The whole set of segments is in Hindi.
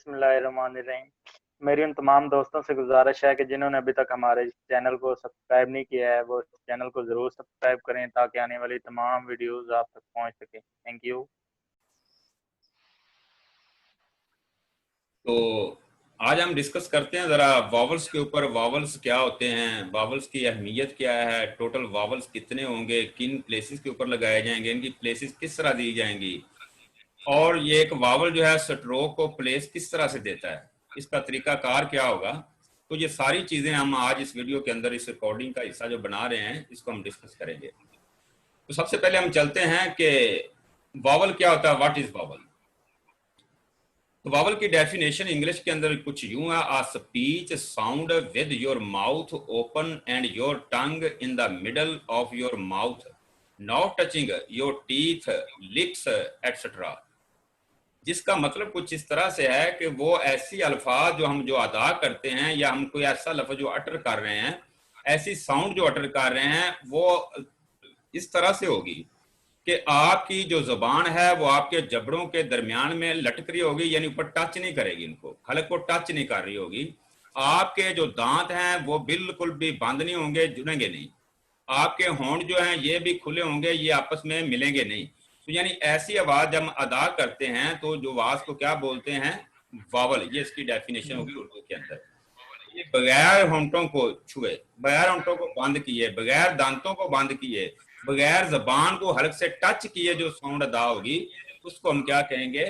बिस्मिल्लाहिर्रहमानिर्रहीम। मेरी उन तमाम दोस्तों से गुजारिश है कि जिन्होंने अभी तक हमारे चैनल को सब्सक्राइब नहीं किया है वो चैनल को ज़रूर सब्सक्राइब करें ताकि आने वाली तमाम वीडियोस आप तक पहुंच सके। Thank you. तो आज हम डिस्कस करते हैं ज़रा वावल्स के ऊपर। वावल्स क्या होते हैं, वावल्स की अहमियत क्या है, टोटल वावल्स कितने होंगे, किन प्लेसेस के ऊपर लगाए जाएंगे, इनकी प्लेसेस किस तरह दी जाएंगी, और ये एक वावल जो है स्ट्रोक को प्लेस किस तरह से देता है, इसका तरीकाकार क्या होगा। तो ये सारी चीज़ें हम आज इस वीडियो के अंदर, इस रिकॉर्डिंग का हिस्सा जो बना रहे हैं, इसको हम डिस्कस करेंगे। तो सबसे पहले हम चलते हैं कि वावल क्या होता है, व्हाट इज वावल। तो वावल की डेफिनेशन इंग्लिश के अंदर कुछ यूं है, a speech sound with your mouth open and your tongue in the middle of your mouth, not touching your teeth, lips etcetera. जिसका मतलब कुछ इस तरह से है कि वो ऐसी अल्फाज जो हम जो अदा करते हैं, या हम कोई ऐसा लफ्ज जो अटर कर रहे हैं, ऐसी साउंड जो अटर कर रहे हैं, वो इस तरह से होगी कि आपकी जो जुबान है वो आपके जबड़ों के दरमियान में लटक रही होगी, यानी ऊपर टच नहीं करेगी, इनको हलक को टच नहीं कर रही होगी। आपके जो दांत हैं वो बिल्कुल भी बंद नहीं होंगे, जुड़ेंगे नहीं। आपके होंठ जो हैं ये भी खुले होंगे, ये आपस में मिलेंगे नहीं। तो यानी ऐसी आवाज जब हम अदा करते हैं तो जो आवाज को क्या बोलते हैं, वावल। ये इसकी डेफिनेशन होगी उर्दू के अंदर। ये बगैर होंठों को छुए, बगैर होंठों को बंद किए, बगैर दांतों को बंद किए, बगैर जबान को हल्क से टच किए जो साउंड अदा होगी, उसको हम क्या कहेंगे,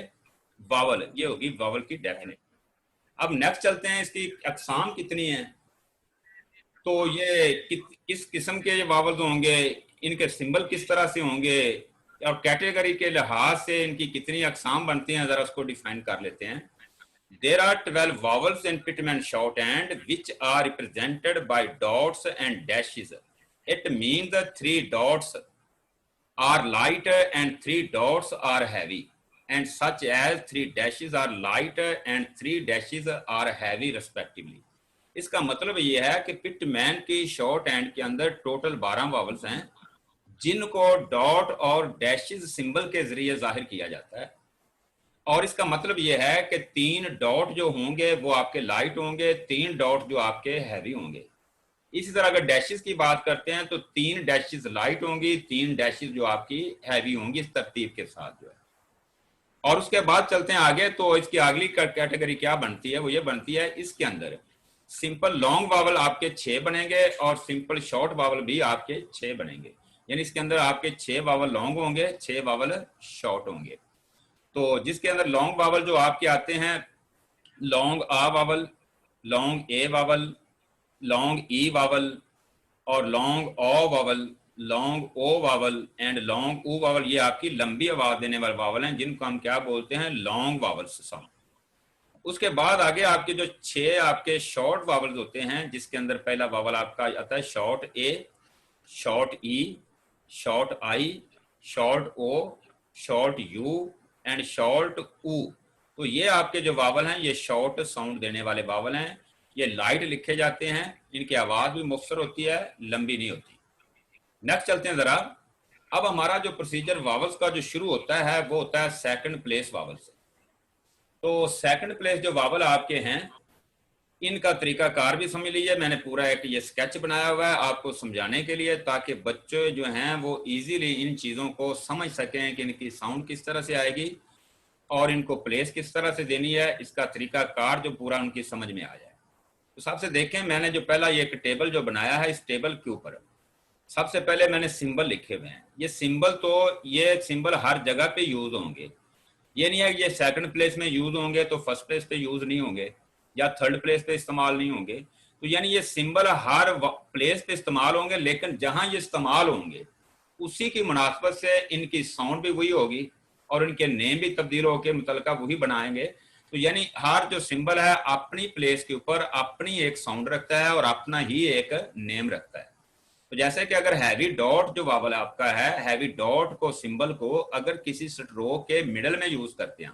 वावल। ये होगी वावल की डेफिनेशन। अब नेक्स्ट चलते हैं, इसकी अकसाम कितनी है। तो ये किस किस्म के ये वावल्स होंगे, इनके सिंबल किस तरह से होंगे, और कैटेगरी के लिहाज से इनकी कितनी अकसाम बनती हैं, जरा उसको डिफाइन कर लेते हैं। There are 12 vowels in Pitman shorthand which are represented by dots and dashes. It means the 3 dots are light and 3 dots are heavy, and such as 3 dashes are light and 3 dashes are heavy respectively. इसका मतलब ये है कि पिटमैन की शॉर्ट हैंड के अंदर टोटल 12 वावल्स हैं जिनको डॉट और डैशेस सिंबल के जरिए जाहिर किया जाता है। और इसका मतलब यह है कि 3 डॉट जो होंगे वो आपके लाइट होंगे, 3 डॉट जो आपके हैवी होंगे। इसी तरह अगर डैशेस की बात करते हैं तो 3 डैशेस लाइट होंगी, 3 डैशेस जो आपकी हैवी होंगी, इस तरतीब के साथ जो है। और उसके बाद चलते हैं आगे, तो इसकी अगली कैटेगरी क्या बनती है, वो ये बनती है, इसके अंदर सिंपल लॉन्ग वावल आपके 6 बनेंगे और सिंपल शॉर्ट वावल भी आपके 6 बनेंगे। यानी इसके अंदर आपके 6 वावल लॉन्ग होंगे, 6 वावल शॉर्ट होंगे। तो जिसके अंदर लॉन्ग वावल जो आपके आते हैं, लॉन्ग आ vowel, long A vowel, long E vowel, और long O vowel, long O vowel and long ऊ वावल, ये आपकी लंबी आवाज देने वाले वावल हैं जिनको हम क्या बोलते हैं, लॉन्ग वावल्स साउंड। उसके बाद आगे आपके जो 6 आपके शॉर्ट वावल्स होते हैं, जिसके अंदर पहला वावल आपका आता है short A, short E, short I, short O, short U and short ऊ। तो ये आपके जो वावल हैं ये शॉर्ट साउंड देने वाले वावल हैं। ये लाइट लिखे जाते हैं, इनकी आवाज भी मुख्तसर होती है, लंबी नहीं होती। नेक्स्ट चलते हैं जरा। अब हमारा जो प्रोसीजर वावल्स का जो शुरू होता है वो होता है सेकंड प्लेस वावल से। तो सेकंड प्लेस जो वावल आपके हैं, इनका तरीकाकार भी समझ लीजिए। मैंने पूरा एक ये स्केच बनाया हुआ है आपको समझाने के लिए, ताकि बच्चे जो हैं वो इजीली इन चीज़ों को समझ सकें कि इनकी साउंड किस तरह से आएगी और इनको प्लेस किस तरह से देनी है, इसका तरीकाकार जो पूरा उनकी समझ में आ जाए। तो सबसे देखें, मैंने जो पहला ये एक टेबल जो बनाया है, इस टेबल के ऊपर सबसे पहले मैंने सिंबल लिखे हुए हैं। ये सिंबल, तो ये सिंबल हर जगह पे यूज होंगे। ये नहीं है कि ये सेकंड प्लेस में यूज होंगे तो फर्स्ट प्लेस पे यूज नहीं होंगे, या थर्ड प्लेस पे इस्तेमाल नहीं होंगे। तो यानी ये सिंबल हर प्लेस पे इस्तेमाल होंगे, लेकिन जहां ये इस्तेमाल होंगे उसी की मुनासबत से इनकी साउंड भी वही होगी और इनके नेम भी तब्दील होकर मुतलका वही बनाएंगे। तो यानी हर जो सिंबल है अपनी प्लेस के ऊपर अपनी एक साउंड रखता है और अपना ही एक नेम रखता है। तो जैसे कि अगर हैवी डॉट जो वावल आपका है, हैवी डॉट को सिंबल को अगर किसी स्ट्रोक के मिडल में यूज करते हैं,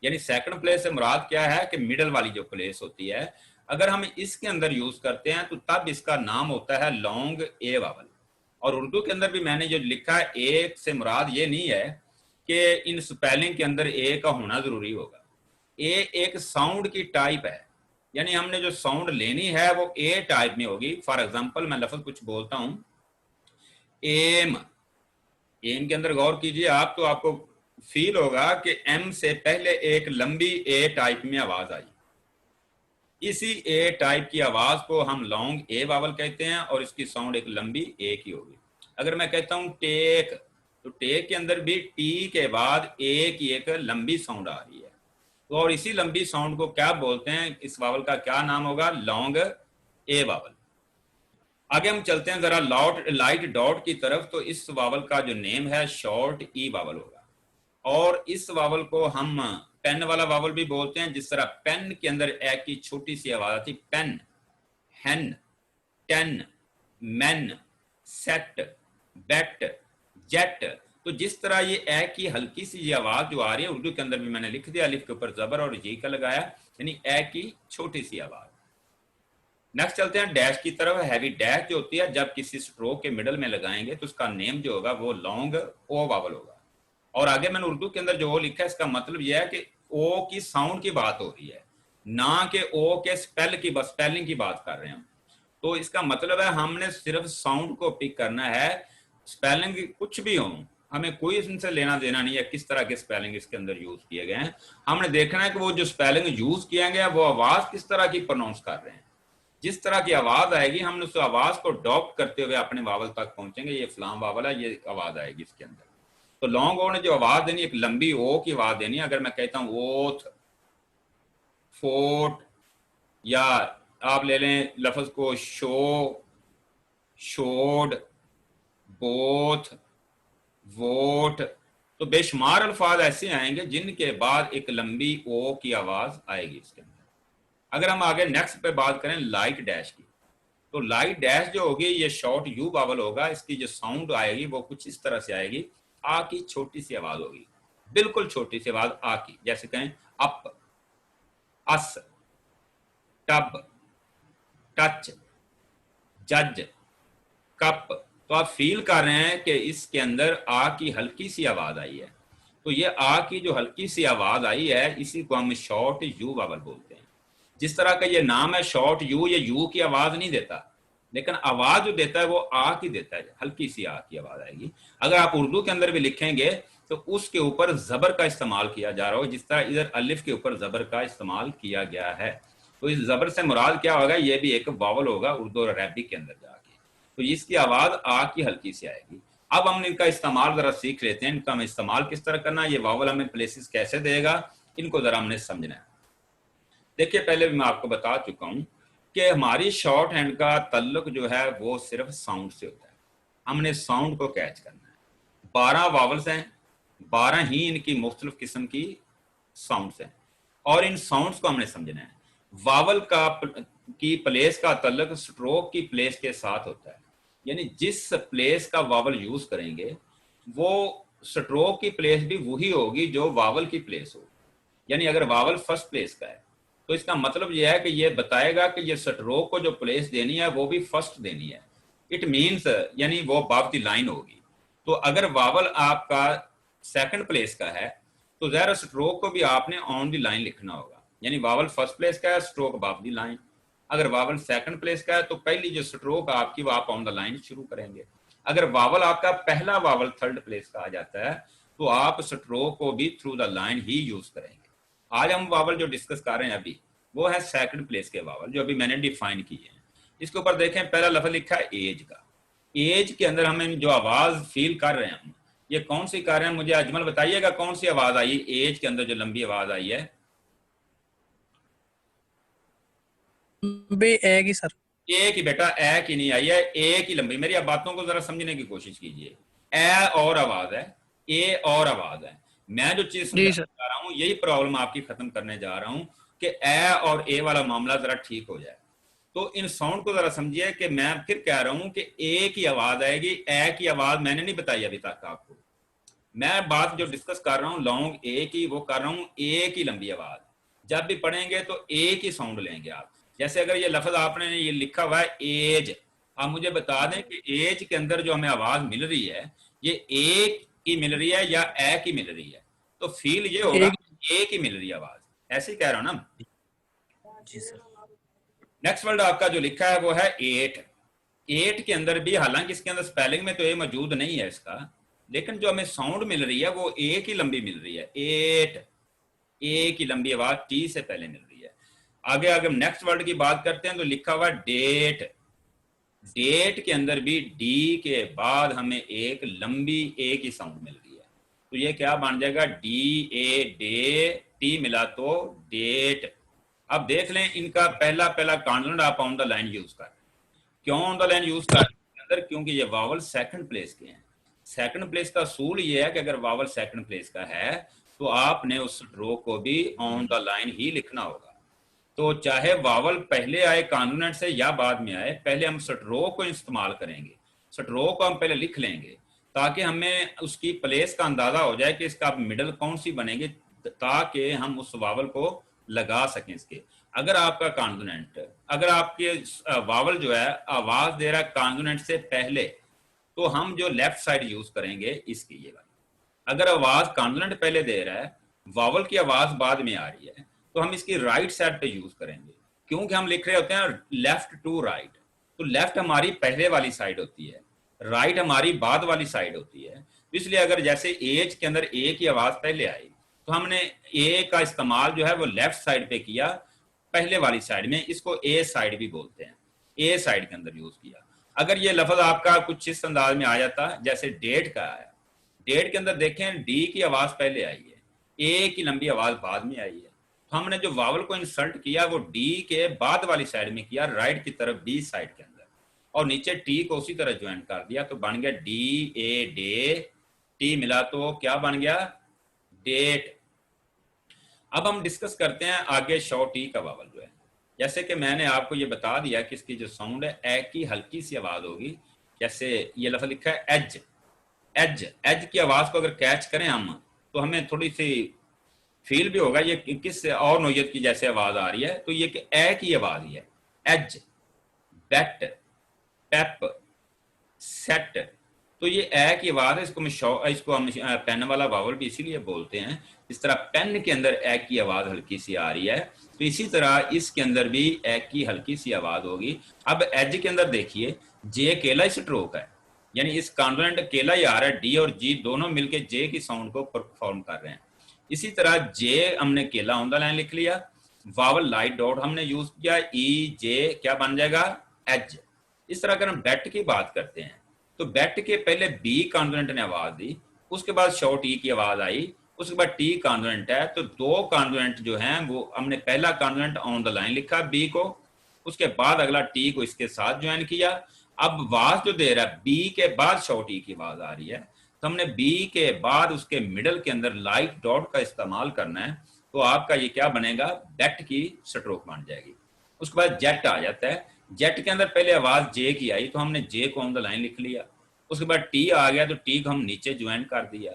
यानी सेकंड प्लेस से मुराद क्या है कि मिडल वाली जो प्लेस होती है, अगर हम इसके अंदर यूज करते हैं तो तब इसका नाम होता है लॉन्ग ए वावल। और उर्दू के अंदर भी मैंने जो लिखा है, ए से मुराद ये नहीं है कि इन स्पेलिंग के अंदर ए का होना जरूरी होगा। ए एक साउंड की टाइप है, यानी हमने जो साउंड लेनी है वो ए टाइप में होगी। फॉर एग्जांपल मैं लफ्ज कुछ बोलता हूं, एम। एम के अंदर गौर कीजिए आप, तो आपको फील होगा कि एम से पहले एक लंबी ए टाइप में आवाज आई। इसी ए टाइप की आवाज को हम लॉन्ग ए वावल कहते हैं और इसकी साउंड एक लंबी ए की होगी। अगर मैं कहता हूं टेक, तो टेक के अंदर भी टी के बाद ए की एक लंबी साउंड आ रही है। तो और इसी लंबी साउंड को क्या बोलते हैं, इस वावल का क्या नाम होगा, लॉन्ग ए वावल। आगे हम चलते हैं जरा लाइट डॉट की तरफ। तो इस वावल का जो नेम है शॉर्ट ई वावल होगा, और इस वावल को हम पेन वाला वावल भी बोलते हैं। जिस तरह पेन के अंदर ए की छोटी सी आवाज आती, पेन, हेन, टेन, मैन, सेट, बेट, जेट। तो जिस तरह ये ए की हल्की सी ये आवाज जो आ रही है, उर्दू के अंदर भी मैंने लिख दिया, अलिफ के ऊपर जबर और जी का लगाया, यानी ए की छोटी सी आवाज। नेक्स्ट चलते हैं डैश की तरफ। हैवी डैश जो होती है जब किसी स्ट्रोक के मिडल में लगाएंगे तो उसका नेम जो होगा वो लॉन्ग ओ वावल होगा। और आगे मैंने उर्दू के अंदर जो ओ लिखा है, इसका मतलब यह है कि ओ की साउंड की बात हो रही है, ना कि ओ के स्पेलिंग की बात कर रहे हैं हम। तो इसका मतलब है हमने सिर्फ साउंड को पिक करना है, स्पेलिंग कुछ भी हो हमें कोई इनसे लेना देना नहीं है किस तरह के स्पेलिंग इसके अंदर यूज किए गए हैं। हमने देखना है कि वो जो स्पेलिंग यूज किया गया वो आवाज किस तरह की प्रोनाउंस कर रहे हैं। जिस तरह की आवाज आएगी हमने उस आवाज को अडॉप्ट करते हुए अपने वावल तक पहुंचेंगे। ये फलाम वावल है, ये आवाज आएगी इसके अंदर। तो लॉन्ग ओ ने जो आवाज देनी, एक लंबी ओ की आवाज देनी। अगर मैं कहता हूं ओथ, फोर्ट, या आप ले लें लफ्ज को शो, शोड, बोथ, वोट, तो बेशुमार अल्फाज ऐसे आएंगे जिनके बाद एक लंबी ओ की आवाज आएगी इसके अंदर। अगर हम आगे नेक्स्ट पे बात करें लाइट डैश की, तो लाइट डैश जो होगी ये शॉर्ट यू वावल होगा। इसकी जो साउंड आएगी वो कुछ इस तरह से आएगी, आ की छोटी सी आवाज होगी, बिल्कुल छोटी सी आवाज आ की। जैसे कहें अप, अस, टब, टच, जज, कप। तो आप फील कर रहे हैं कि इसके अंदर आ की हल्की सी आवाज आई है। तो ये आ की जो हल्की सी आवाज आई है इसी को हम शॉर्ट यू वावल बोलते हैं। जिस तरह का ये नाम है शॉर्ट यू, ये यू की आवाज नहीं देता, लेकिन आवाज जो देता है वो आ की देता है, हल्की सी आ की आवाज आएगी। अगर आप उर्दू के अंदर भी लिखेंगे तो उसके ऊपर जबर का इस्तेमाल किया जा रहा हो, जिस तरह इधर अलिफ के ऊपर जबर का इस्तेमाल किया गया है। तो इस जबर से मुराद क्या होगा, ये भी एक वावल होगा उर्दू और अरबिक के अंदर जाके। तो इसकी आवाज आ की हल्की सी आएगी। अब हम इनका इस्तेमाल जरा सीख लेते हैं, इनका हमें इस्तेमाल किस तरह करना है, ये वावल हमें प्लेसेस कैसे देगा, इनको जरा हमने समझना है। देखिए पहले भी मैं आपको बता चुका हूं कि हमारी शॉर्ट हैंड का तल्लुक जो है वो सिर्फ साउंड से होता है। हमने साउंड को कैच करना है। 12 वावल्स हैं, 12 ही इनकी मुख्तलिफ किस्म की साउंड्स हैं, और इन साउंड्स को हमने समझना है। वावल की प्लेस का तल्लुक स्ट्रोक की प्लेस के साथ होता है, यानी जिस प्लेस का वावल यूज करेंगे वो स्ट्रोक की प्लेस भी वही होगी जो वावल की प्लेस हो। यानी अगर वावल फर्स्ट प्लेस का है तो इसका मतलब यह है कि यह बताएगा कि ये स्ट्रोक को जो प्लेस देनी है वो भी फर्स्ट देनी है। इट मीन्स यानी वो अबव द लाइन होगी। तो अगर वावल आपका सेकंड प्लेस का है तो जरा स्ट्रोक को भी आपने ऑन द लाइन लिखना होगा, यानी वावल फर्स्ट प्लेस का है, स्ट्रोक अबव द लाइन। अगर वावल सेकंड प्लेस का है तो पहली जो स्ट्रोक आपकी वो आप ऑन द लाइन शुरू करेंगे। अगर वावल आपका पहला वावल थर्ड प्लेस का आ जाता है तो आप स्ट्रोक को भी through the line he use करेंगे। आज हम वावल जो डिस्कस कर रहे हैं अभी वो है सेकंड प्लेस के वावल, जो अभी मैंने डिफाइन किए हैं। इसके ऊपर देखें, पहला लफ्ज लिखा है एज का। एज के अंदर हमें जो आवाज फील कर रहे हैं ये कौन सी कर रहे हैं, मुझे अजमल बताइएगा कौन सी आवाज आई एज के अंदर, जो लंबी आवाज आई है। ए की सर, ए की बेटा, ए की नहीं आई है, ए की लंबी। मेरी आप बातों को जरा समझने की कोशिश कीजिए। ए और आवाज है, ए और आवाज है। मैं जो चीज समझाने जा रहा हूं यही प्रॉब्लम आपकी खत्म करने जा रहा हूं कि ए और ए वाला मामला जरा ठीक हो जाए। तो इन साउंड को जरा समझिए कि मैं फिर कह रहा हूं कि ए की आवाज आएगी, ए की आवाज मैंने नहीं बताई अभी तक आपको। मैं बात जो डिस्कस कर रहा हूं लॉन्ग ए की, वो कर रहा हूं ए की लंबी आवाज। जब भी पढ़ेंगे तो ए की साउंड लेंगे आप। जैसे अगर ये लफ्ज आपने ये लिखा हुआ है एज, आप मुझे बता दें कि एज के अंदर जो हमें आवाज मिल रही है ये ए की मिल रही है या ए की मिल रही है। तो फील ये होगा ए की मिल रही है आवाज, ऐसे ही कह रहा हूं ना? जी सर। नेक्स्ट वर्ड आपका जो लिखा है वो है एट। एट के अंदर भी, हालांकि इसके अंदर स्पेलिंग में तो ए मौजूद नहीं है इसका, लेकिन जो हमें साउंड मिल रही है वो ए की लंबी मिल रही है। एट, ए की लंबी आवाज टी से पहले मिल रही है। आगे अगर नेक्स्ट वर्ड की बात करते हैं तो लिखा हुआ डेट। डेट के अंदर भी डी के बाद हमें एक लंबी ए की साउंड मिल रही है, तो ये क्या बन जाएगा? डी ए, डे, टी मिला तो डेट। अब देख लें इनका पहला कॉन्सोनेंट आप ऑन द लाइन यूज कर, क्यों ऑन द लाइन यूज कर अंदर? क्योंकि ये वावल सेकंड प्लेस के हैं। सेकंड प्लेस का असूल ये है कि अगर वावल सेकंड प्लेस का है तो आपने उस स्ट्रोक को भी ऑन द लाइन ही लिखना होगा। तो चाहे वावल पहले आए कॉन्सोनेंट से या बाद में आए, पहले हम स्ट्रोक को इस्तेमाल करेंगे। स्ट्रोक को हम पहले लिख लेंगे ताकि हमें उसकी प्लेस का अंदाजा हो जाए कि इसका मिडल कौन सी बनेगी, ताकि हम उस वावल को लगा सकें इसके। अगर आपका कॉन्सोनेंट, अगर आपके वावल जो है आवाज दे रहा है कॉन्सोनेंट से पहले, तो हम जो लेफ्ट साइड यूज करेंगे इसकी ये वाली। अगर आवाज कॉन्सोनेंट पहले दे रहा है, वावल की आवाज बाद में आ रही है, तो हम इसकी राइट साइड पे यूज करेंगे, क्योंकि हम लिख रहे होते हैं लेफ्ट टू राइट। तो लेफ्ट हमारी पहले वाली साइड होती है, राइट हमारी बाद वाली साइड होती है। इसलिए अगर जैसे एज के अंदर ए की आवाज पहले आई तो हमने ए का इस्तेमाल जो है वो लेफ्ट साइड पे किया, पहले वाली साइड में। इसको ए साइड भी बोलते हैं, ए साइड के अंदर यूज किया। अगर ये लफ्ज आपका कुछ इस अंदाज में आ जाता जैसे डेट का आया, डेट के अंदर देखें डी की आवाज पहले आई है, ए की लंबी आवाज बाद में आई है, तो हमने जो वावल को इंसर्ट किया वो डी के बाद वाली साइड में किया, राइट की तरफ बी साइड के अंदर, और नीचे टी को उसी तरह ज्वाइन कर दिया, तो बन गया डी ए डे, टी मिला तो क्या बन गया? डेट। अब हम डिस्कस करते हैं आगे शॉ टी का वावल जो है। जैसे कि मैंने आपको ये बता दिया कि इसकी जो साउंड है ए की हल्की सी आवाज होगी। जैसे ये लफ्ज लिखा है एज, एज, एज की आवाज को अगर कैच करें हम तो हमें थोड़ी सी फील भी होगा ये किस और नोयत की जैसे आवाज आ रही है, तो ये कि ए की आवाज ही है। एज, बेट, पेप, सेट, तो ये ए की आवाज है। इसको हम पेन वाला वावल भी इसीलिए बोलते हैं। इस तरह पेन के अंदर ए की आवाज हल्की सी आ रही है, तो इसी तरह इसके अंदर भी ए की हल्की सी आवाज होगी। अब एज के अंदर देखिए जे अकेला ही स्ट्रोक है, यानी इस कॉन्सोनेंट अकेला ही आ रहा है, डी और जी दोनों मिलके जे की साउंड को परफॉर्म कर रहे हैं। इसी तरह जे हमने अकेला ऑन द लाइन लिख लिया, वावल लाइट डॉट हमने यूज किया, ई जे क्या बन जाएगा? एज। इस तरह अगर हम बेट की बात करते हैं तो बेट के पहले बी कॉन्सोनेंट ने आवाज दी, उसके बाद शॉ टी की आवाज आई, उसके बाद टी कॉन्सोनेंट है, तो दो कॉन्सोनेंट जो हैं वो हमने पहला कॉन्सोनेंट ऑन द लाइन लिखा बी को, उसके बाद अगला टी को इसके साथ ज्वाइन किया। अब आवाज जो दे रहा है बी के बाद शॉ टी की आवाज आ रही है, तो हमने बी के बाद उसके मिडल के अंदर लाइट डॉट का इस्तेमाल करना है, तो आपका ये क्या बनेगा? बेट की स्ट्रोक बन जाएगी। उसके बाद जेट आ जाता है, जेट के अंदर पहले आवाज जे की आई तो हमने जे को ऑन द लाइन लिख लिया, उसके बाद टी आ गया तो टी को हम नीचे ज्वाइन कर दिया।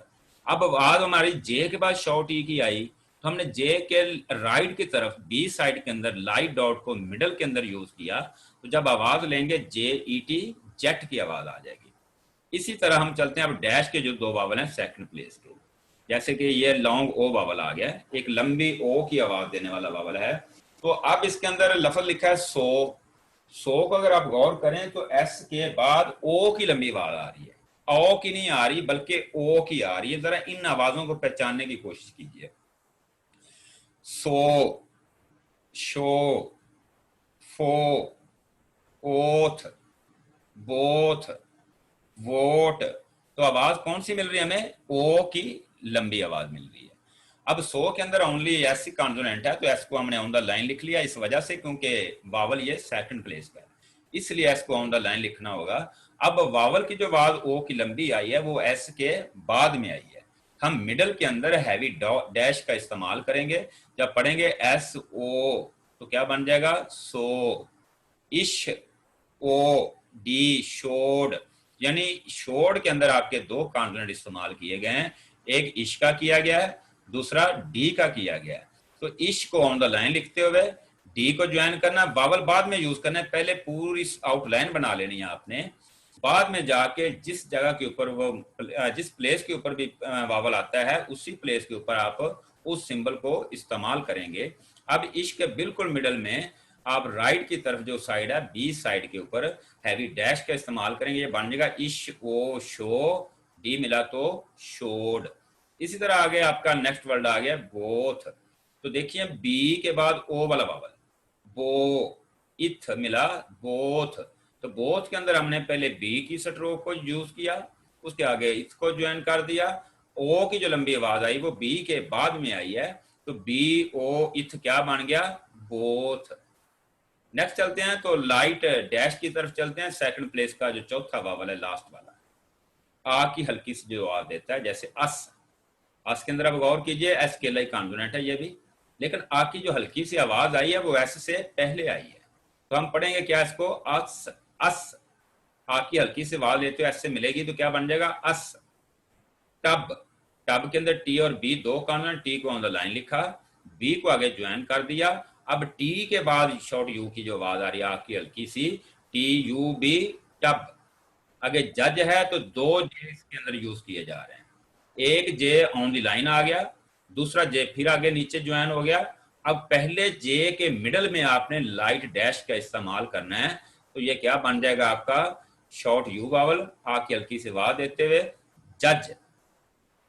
अब आवाज हमारी जे के बाद शॉ टी की आई तो हमने जे के राइट की तरफ बी साइड के अंदर लाइट डॉट को मिडल के अंदर यूज किया, तो जब आवाज लेंगे जे ई टी, जेट की आवाज आ जाएगी। इसी तरह हम चलते हैं अब डैश के जो दो वावल हैं सेकंड प्लेस के, जैसे कि ये लॉन्ग ओ वावल आ गया, एक लंबी ओ की आवाज देने वाला वावल है। तो अब इसके अंदर लफ्ज लिखा है सो। सो को अगर आप गौर करें तो एस के बाद ओ की लंबी आवाज आ रही है, ओ की नहीं आ रही बल्कि ओ की आ रही है। जरा इन आवाजों को पहचानने की कोशिश कीजिए। सो, शो, फो, ओथ, बोथ, वोट, तो आवाज कौन सी मिल रही है हमें? ओ की लंबी आवाज मिल रही है। अब सो के अंदर ओनली एस कॉन्सोनेंट है, तो एस को हमने ऑन द लाइन लिख लिया इस वजह से क्योंकि वावल ये सेकंड प्लेस का है, इसलिए एस को ऑन द लाइन लिखना होगा। अब वावल की जो आवाज ओ की लंबी आई है वो एस के बाद में आई है, हम मिडल के अंदर हैवी डैश का इस्तेमाल करेंगे। जब पढ़ेंगे एस ओ तो क्या बन जाएगा? सो, इश, ओ, डी, शोड, यानी शोड के अंदर आपके दो कॉन्सोनेंट इस्तेमाल किए गए हैं, एक इश का किया गया है, दूसरा डी का किया गया है। तो इश को ऑन द लाइन लिखते हुए डी को ज्वाइन करना, वावल बाद में यूज करना है, पहले पूरी आउटलाइन बना लेनी है आपने, बाद में जाके जिस जगह के ऊपर वो जिस प्लेस के ऊपर भी वावल आता है उसी प्लेस के ऊपर आप उस सिंबल को इस्तेमाल करेंगे। अब इश के बिल्कुल मिडल में आप राइट की तरफ जो साइड है बी साइड के ऊपर हैवी डैश का इस्तेमाल करेंगे, ये बन जाएगा इश ओ शो, डी मिला तो शोड। इसी तरह आगे आपका नेक्स्ट वर्ड आ गया बोथ। तो देखिए बी के बाद ओ वाला वावल, बो, इथ मिला बोथ। तो बोथ के अंदर हमने पहले बी की स्ट्रोक को यूज किया, उसके आगे इथ को ज्वाइन कर दिया। ओ की जो लंबी आवाज आई वो बी के बाद में आई है, तो बी ओ इथ क्या बन गया, बोथ। नेक्स्ट चलते हैं तो लाइट डैश की तरफ चलते हैं। सेकंड प्लेस का जो चौथा वावल है लास्ट वाला, आ की हल्की सी जो आवाज देता है, जैसे अस। अस के अंदर आप गौर कीजिए एस के लिए कॉन्सोनेंट है ये भी, लेकिन आ की जो हल्की सी आवाज आई है वो एस से पहले आई है। तो हम पढ़ेंगे क्या इसको, अस अस। आ की हल्की सी आवाज लेते हो एस से मिलेगी तो क्या बन जाएगा, अस। टब, टब के अंदर टी और बी दो कॉन्सोनेंट, टी को ऑन द लाइन लिखा, बी को आगे ज्वाइन कर दिया। अब टी के बाद शॉर्ट यू की जो आवाज आ रही है आ की हल्की सी, टी यू बी, टब। आगे जज है तो दो जे इसके अंदर यूज किए जा रहे हैं, एक जे ऑन दी लाइन आ गया, दूसरा जे फिर आगे नीचे ज्वाइन हो गया। अब पहले जे के मिडल में आपने लाइट डैश का इस्तेमाल करना है, तो ये क्या बन जाएगा आपका शॉर्ट यू वावल, आ की हल्की सी आवाज देते हुए जज।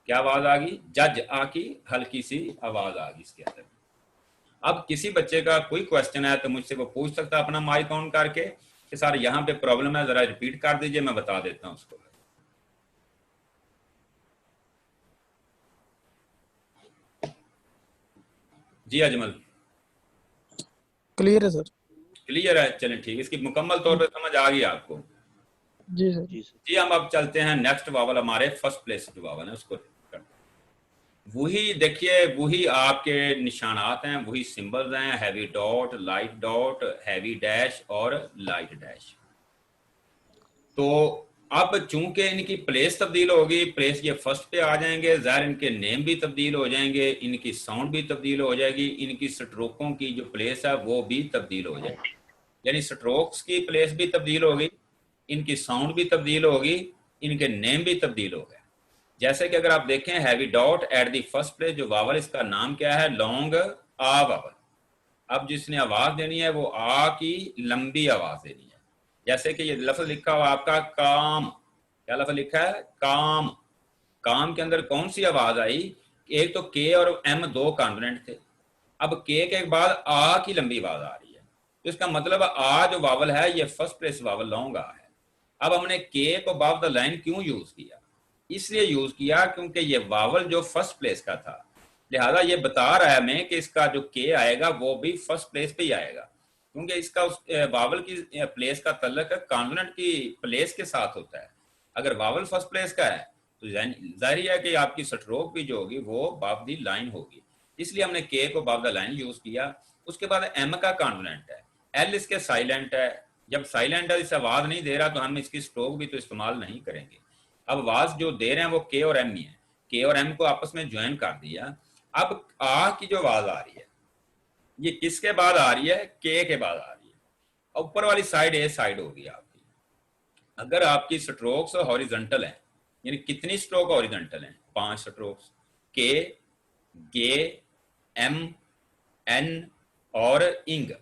क्या आवाज आ गई, जज, आ की हल्की सी आवाज आ गई इसके अंदर। अब किसी बच्चे का कोई क्वेश्चन है तो मुझसे वो पूछ सकता है अपना माइक ऑन करके कि सर यहाँ पे प्रॉब्लम है, जरा रिपीट कर दीजिए, मैं बता देता हूँ उसको। जी अजमल, क्लियर है सर। क्लियर है, चलें ठीक, इसकी मुकम्मल तौर पे समझ आ गई आपको। जी सर। जी हम अब चलते हैं नेक्स्ट वावल, हमारे फर्स्ट प्लेस जो वावल है उसको। वही देखिए, वही आपके निशानात हैं, वही सिंबल्स हैं, heavy dot, light dot, heavy dash और लाइट डैश। तो अब चूंकि इनकी प्लेस तब्दील होगी, प्लेस ये फर्स्ट पे आ जाएंगे, ज़ाहिर इनके नेम भी तब्दील हो जाएंगे, इनकी साउंड भी तब्दील हो जाएगी, इनकी स्ट्रोकों की जो प्लेस है वो भी तब्दील हो जाएगी। यानी स्ट्रोक्स की प्लेस भी तब्दील होगी, इनकी साउंड भी तब्दील होगी, इनके नेम भी तब्दील हो गए। जैसे कि अगर आप देखें heavy dot at the first place, जो वावल इसका नाम क्या है, लॉन्ग आ वावल। अब जिसने आवाज देनी है वो आ की लंबी आवाज देनी है। जैसे कि ये लफ्ज लिखा हुआ आपका काम, क्या लफ्ज लिखा है, काम। काम के अंदर कौन सी आवाज आई, एक तो के और एम दो कॉन्सोनेंट थे, अब के बाद आ की लंबी आवाज आ रही है, तो इसका मतलब आ जो वावल है ये फर्स्ट प्लेस वावल लॉन्ग आ है। अब हमने के को अबव द लाइन क्यों यूज किया, इसलिए यूज किया क्योंकि ये वावल जो फर्स्ट प्लेस का था, लिहाजा ये बता रहा है हमें कि इसका जो के आएगा वो भी फर्स्ट प्लेस पे ही आएगा, क्योंकि इसका उस वावल की प्लेस का तल्लक कॉन्सोनेंट की प्लेस के साथ होता है। अगर वावल फर्स्ट प्लेस का है तो जाहिर है कि आपकी स्ट्रोक भी जो होगी वो अबव द लाइन होगी, इसलिए हमने के को अबव द लाइन यूज किया। उसके बाद एम का कॉन्सोनेंट है, एल इसके साइलेंट है, जब साइलेंट है, इसे आवाज नहीं दे रहा तो हम इसकी स्ट्रोक भी तो इस्तेमाल नहीं करेंगे। अब आवाज जो दे रहे हैं वो के और एम ही है, के और एम को आपस में ज्वाइन कर दिया। अब आ की जो आवाज आ रही है ये किसके बाद आ रही है, के बाद आ रही है। ऊपर वाली साइड ए साइड होगी आपकी। अगर आपकी स्ट्रोक्स हॉरिजॉन्टल हैं, यानी कितनी स्ट्रोक हॉरिजॉन्टल हैं, 5 स्ट्रोक्स, के, गे, एम, एन और इंग,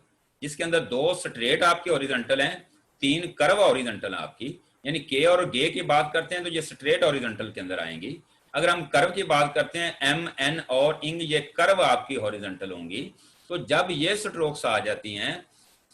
जिसके अंदर 2 स्ट्रेट आपके हॉरिजॉन्टल हैं, 3 कर्व हॉरिजॉन्टल है आपकी। यानी के और गे की बात करते हैं तो ये स्ट्रेट हॉरिजॉन्टल के अंदर आएंगी। अगर हम कर्व की बात करते हैं, एम, एन और इंग, ये कर्व आपकी हॉरिजॉन्टल होंगी। तो जब ये स्ट्रोक्स आ जाती हैं